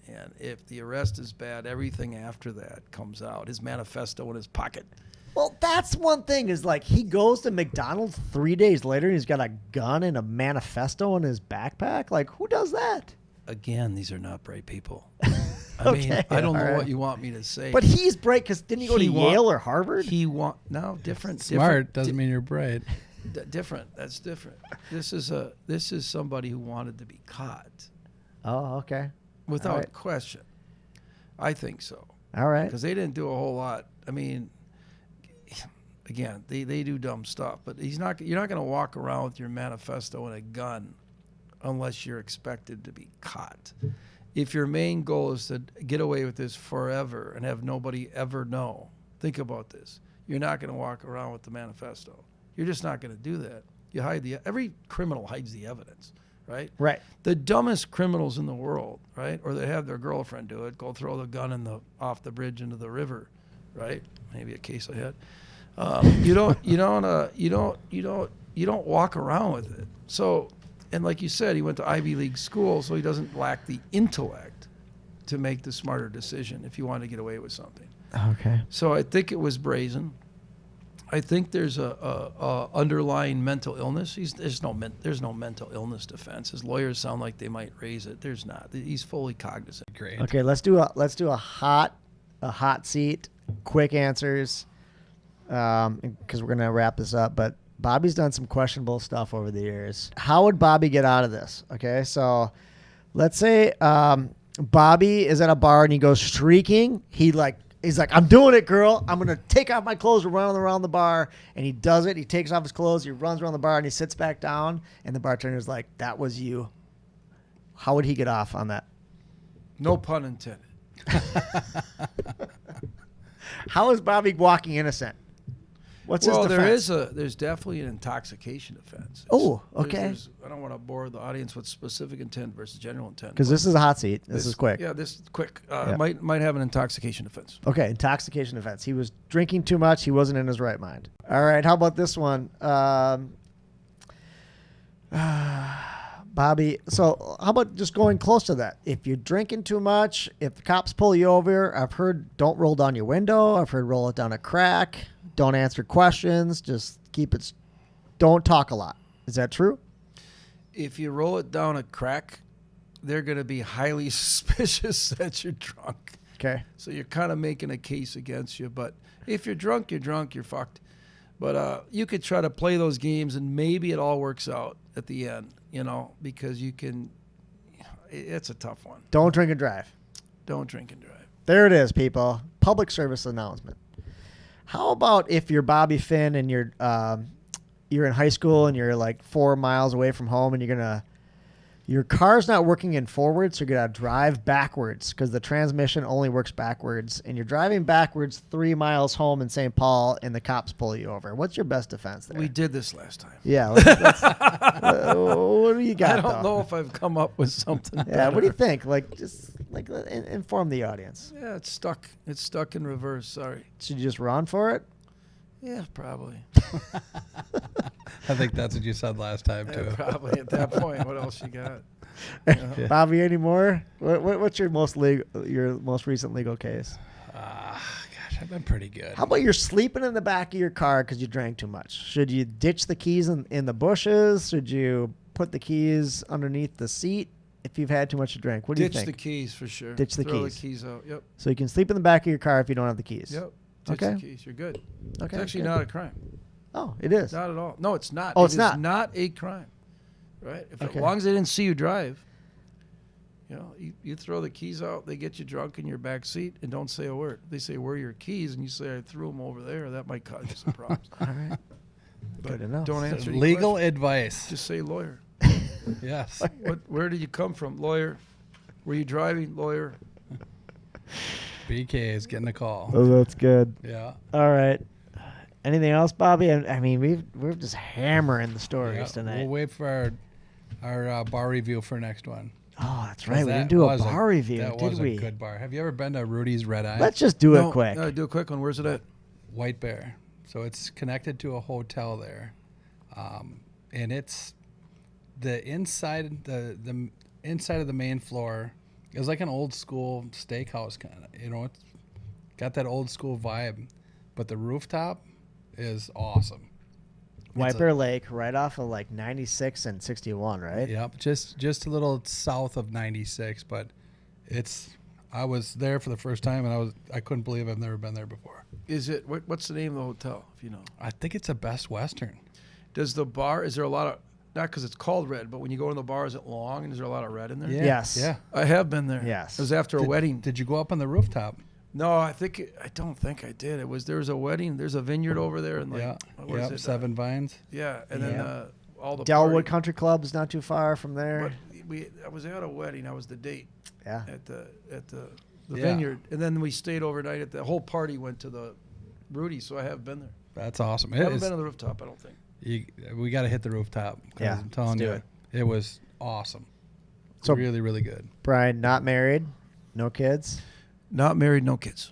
Speaker 4: And if the arrest is bad, everything after that comes out. His manifesto in his pocket.
Speaker 3: Well, that's one thing is like he goes to McDonald's 3 days later and he's got a gun and a manifesto in his backpack. Like, who does that?
Speaker 4: Again, these are not bright people. I mean, I don't know what you want me to say.
Speaker 3: But he's bright because didn't he go to Yale or Harvard?
Speaker 4: Different.
Speaker 2: Smart doesn't mean you're bright.
Speaker 4: Different. That's different. This is somebody who wanted to be caught.
Speaker 3: Oh, okay.
Speaker 4: Without question. I think so.
Speaker 3: All right.
Speaker 4: Because they didn't do a whole lot. I mean, again, they do dumb stuff, but you're not going to walk around with your manifesto and a gun unless you're expected to be caught. If your main goal is to get away with this forever and have nobody ever know, think about this. You're not going to walk around with the manifesto. You're just not going to do that. You hide every criminal hides the evidence. Right?
Speaker 3: Right.
Speaker 4: The dumbest criminals in the world, right? Or they have their girlfriend do it, go throw the gun off the bridge into the river, right? Maybe a case I had. You don't walk around with it. So, and like you said, he went to Ivy League school, so he doesn't lack the intellect to make the smarter decision if you want to get away with something.
Speaker 3: Okay.
Speaker 4: So I think it was brazen. I think there's a underlying mental illness. There's no mental illness defense. His lawyers sound like they might raise it. There's not. He's fully cognizant.
Speaker 2: Great.
Speaker 3: Okay, let's do a hot seat, quick answers, because we're gonna wrap this up. But Bobby's done some questionable stuff over the years. How would Bobby get out of this? Okay, so let's say Bobby is at a bar and he goes streaking. He's like, I'm doing it, girl. I'm going to take off my clothes and run around the bar. And he does it. He takes off his clothes. He runs around the bar and he sits back down. And the bartender's like, that was you. How would he get off on that?
Speaker 4: No pun intended.
Speaker 3: How is Bobby walking innocent? What's his defense?
Speaker 4: There's definitely an intoxication offense.
Speaker 3: Oh, okay.
Speaker 4: I don't want to bore the audience with specific intent versus general intent.
Speaker 3: Because this is a hot seat. This is quick.
Speaker 4: Yeah, this is quick. Might have an intoxication offense.
Speaker 3: Okay, intoxication offense. He was drinking too much. He wasn't in his right mind. All right, how about this one? Bobby, so how about just going close to that? If you're drinking too much, if the cops pull you over, I've heard don't roll down your window. I've heard roll it down a crack. Don't answer questions. Just don't talk a lot. Is that true?
Speaker 4: If you roll it down a crack, they're going to be highly suspicious that you're drunk.
Speaker 3: Okay.
Speaker 4: So you're kind of making a case against you. But if you're drunk, you're fucked. But you could try to play those games and maybe it all works out at the end, because you can. It's a tough one.
Speaker 3: Don't drink and drive.
Speaker 4: Don't drink and drive.
Speaker 3: There it is, people. Public service announcement. How about if you're Bobby Finn and you're in high school and you're like 4 miles away from home and your car's not working in forward, so you're going to drive backwards because the transmission only works backwards, and you're driving backwards 3 miles home in St. Paul and the cops pull you over. What's your best defense there?
Speaker 4: We did this last time.
Speaker 3: Yeah. What do you got?
Speaker 4: I don't know if I've come up with something.
Speaker 3: Yeah. What do you think? Just inform the audience.
Speaker 4: Yeah, it's stuck. It's stuck in reverse. Sorry.
Speaker 3: Should you just run for it?
Speaker 4: Yeah, probably.
Speaker 2: I think that's what you said last time, too.
Speaker 4: Yeah, probably at that point. What else you got?
Speaker 3: Yeah. Bobby, any more? What's your most recent legal case?
Speaker 2: Gosh, I've been pretty good.
Speaker 3: How about you're sleeping in the back of your car because you drank too much? Should you ditch the keys in the bushes? Should you put the keys underneath the seat if you've had too much to drink? What do you think?
Speaker 4: Ditch the keys for sure.
Speaker 3: Ditch the
Speaker 4: Throw
Speaker 3: keys.
Speaker 4: the keys out. Yep.
Speaker 3: So you can sleep in the back of your car if you don't have the keys.
Speaker 4: Yep. Ditch the keys. You're good.
Speaker 3: Okay.
Speaker 4: It's actually
Speaker 3: good.
Speaker 4: not a crime.
Speaker 3: Oh, it is.
Speaker 4: Not at all. No, it's not.
Speaker 3: Oh, it's
Speaker 4: It
Speaker 3: not.
Speaker 4: is not a crime. Right? As
Speaker 3: Okay.
Speaker 4: long as they didn't see you drive, you throw the keys out, they get you drunk in your back seat, and don't say a word. They say, where are your keys? And you say, I threw them over there. That might cause you some problems.
Speaker 3: All right.
Speaker 4: But
Speaker 3: Good enough.
Speaker 4: don't answer any
Speaker 2: Legal
Speaker 4: questions.
Speaker 2: advice.
Speaker 4: Just say lawyer.
Speaker 2: Yes.
Speaker 4: Where did you come from? Lawyer. Were you driving? Lawyer.
Speaker 2: BK is getting a call.
Speaker 3: Oh, that's good.
Speaker 2: Yeah.
Speaker 3: All right. Anything else, Bobby? I mean, we're just hammering the stories
Speaker 2: Yeah,
Speaker 3: tonight.
Speaker 2: we'll wait for our bar review for next one.
Speaker 3: Oh, that's right. We
Speaker 2: That
Speaker 3: didn't do a
Speaker 2: was
Speaker 3: bar review,
Speaker 2: That
Speaker 3: did
Speaker 2: was
Speaker 3: we?
Speaker 2: a good bar. Have you ever been to Rudy's Red Eye?
Speaker 3: Let's just do it quick.
Speaker 4: Do a quick one. Where's it at?
Speaker 2: White Bear. So it's connected to a hotel there, and it's the inside the inside of the main floor is like an old school steakhouse kind of. You know, it's got that old school vibe, but the rooftop is awesome.
Speaker 3: White Bear Lake, right off of like 96 and 61, right?
Speaker 2: Yep, just a little south of 96, but I was there for the first time, and I couldn't believe I've never been there before.
Speaker 4: Is it? What's the name of the hotel? If you know.
Speaker 2: I think it's a Best Western.
Speaker 4: Does the bar? Is there a lot of? Not because it's called red, but when you go in the bar, is it long and is there a lot of red in there?
Speaker 2: Yeah,
Speaker 3: Yes.
Speaker 2: Yeah.
Speaker 4: I have been there.
Speaker 3: Yes.
Speaker 4: It was after a wedding.
Speaker 2: Did you go up on the rooftop?
Speaker 4: No, I don't think I did. There was a wedding. There's a vineyard over there, and
Speaker 2: Yeah.
Speaker 4: what is
Speaker 2: Yep.
Speaker 4: it?
Speaker 2: Seven Vines.
Speaker 4: Yeah, and then
Speaker 3: Yeah.
Speaker 4: all the
Speaker 3: Delwood
Speaker 4: party-
Speaker 3: Country Club is not too far from there.
Speaker 4: But I was at a wedding. I was the date
Speaker 3: Yeah.
Speaker 4: at the
Speaker 2: Yeah.
Speaker 4: vineyard, and then we stayed overnight at the whole party. Went to the Rudy, so I have been there.
Speaker 2: That's awesome.
Speaker 4: I haven't been to the rooftop. I don't think.
Speaker 2: We got to hit the rooftop. 'Cause
Speaker 3: Yeah,
Speaker 2: I'm telling
Speaker 3: let's do
Speaker 2: you,
Speaker 3: it.
Speaker 2: it was awesome.
Speaker 3: So-
Speaker 2: really, really good.
Speaker 3: Brian, not married, no kids,
Speaker 4: Not married, no kids.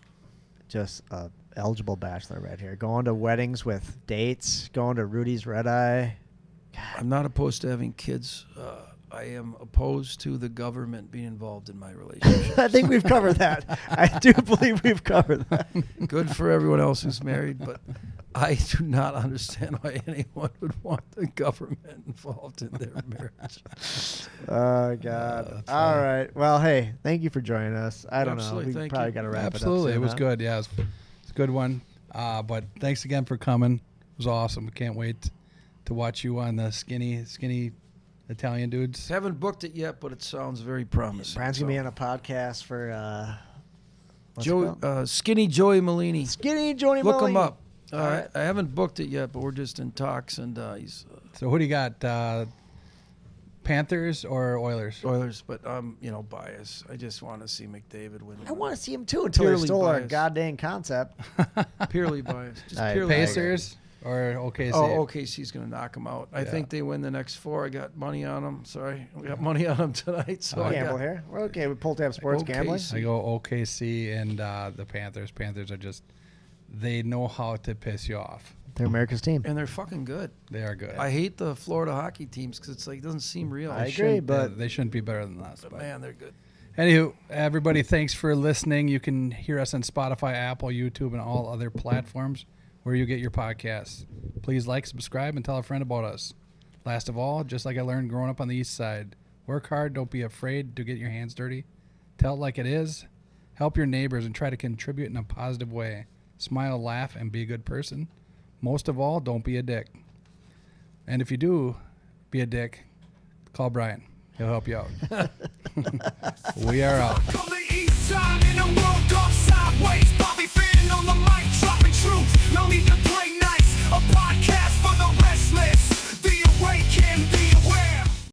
Speaker 3: just a eligible bachelor right here. Going to weddings with dates, going to Rudy's Red Eye.
Speaker 4: I'm not opposed to having kids. I am opposed to the government being involved in my relationship.
Speaker 3: I think we've covered that. I do believe we've covered that.
Speaker 4: Good for everyone else who's married, but I do not understand why anyone would want the government involved in their marriage.
Speaker 3: Oh, God. All right. Well, hey, thank you for joining us. I don't
Speaker 4: Absolutely,
Speaker 3: know. We
Speaker 4: thank
Speaker 3: probably
Speaker 4: you.
Speaker 3: got to wrap
Speaker 2: Absolutely.
Speaker 3: it up.
Speaker 2: It was
Speaker 3: soon,
Speaker 2: good. Yeah, it's a good one. But thanks again for coming. It was awesome. We can't wait to watch you on the skinny Italian dudes.
Speaker 4: Haven't booked it yet, but it sounds very promising.
Speaker 3: Brian's going to be on a podcast for what's it
Speaker 4: Joey,
Speaker 3: called?
Speaker 4: Skinny Joey Malini.
Speaker 3: Skinny Johnny
Speaker 4: Look him
Speaker 3: Mulley.
Speaker 4: up.
Speaker 3: All right.
Speaker 4: I haven't booked it yet, but we're just in talks, and he's
Speaker 2: So who do you got? Panthers or Oilers?
Speaker 4: Oilers, but I'm biased. I just want to see McDavid win.
Speaker 3: I want to see him too until they
Speaker 4: Purely
Speaker 3: stole our
Speaker 4: biased.
Speaker 3: goddamn concept.
Speaker 4: Purely biased. Just
Speaker 3: All right,
Speaker 4: purely biased.
Speaker 2: Pacers or OKC?
Speaker 4: Oh, OKC's going to knock them out. I
Speaker 2: Yeah.
Speaker 4: think they win the next 4. I got money on them. Sorry. We got money on them tonight. So I
Speaker 3: Gamble
Speaker 4: got
Speaker 3: here. We're okay with Pull Tab Sports
Speaker 4: OKC.
Speaker 3: Gambling.
Speaker 2: I go OKC and the Panthers. Panthers are they know how to piss you off.
Speaker 3: They're America's team.
Speaker 4: And they're fucking good.
Speaker 2: They are good.
Speaker 4: I hate the Florida hockey teams because it's like it doesn't seem real.
Speaker 3: I agree,
Speaker 2: Shouldn't-
Speaker 3: but-
Speaker 2: they shouldn't be better than us.
Speaker 4: But
Speaker 2: But
Speaker 4: man, they're good.
Speaker 2: anywho, everybody, thanks for listening. You can hear us on Spotify, Apple, YouTube, and all other platforms where you get your podcasts. Please like, subscribe, and tell a friend about us. Last of all, just like I learned growing up on the East Side, work hard. Don't be afraid to get your hands dirty. Tell it like it is. Help your neighbors and try to contribute in a positive way. Smile, laugh, and be a good person. Most of all, don't be a dick. And if you do be a dick, call Brian. He'll help you out. We are out.
Speaker 1: From the east side in a world gone sideways, Bobby Finn on the mic, dropping truth. No need to play nice. A podcast for the restless. The awake and the aware.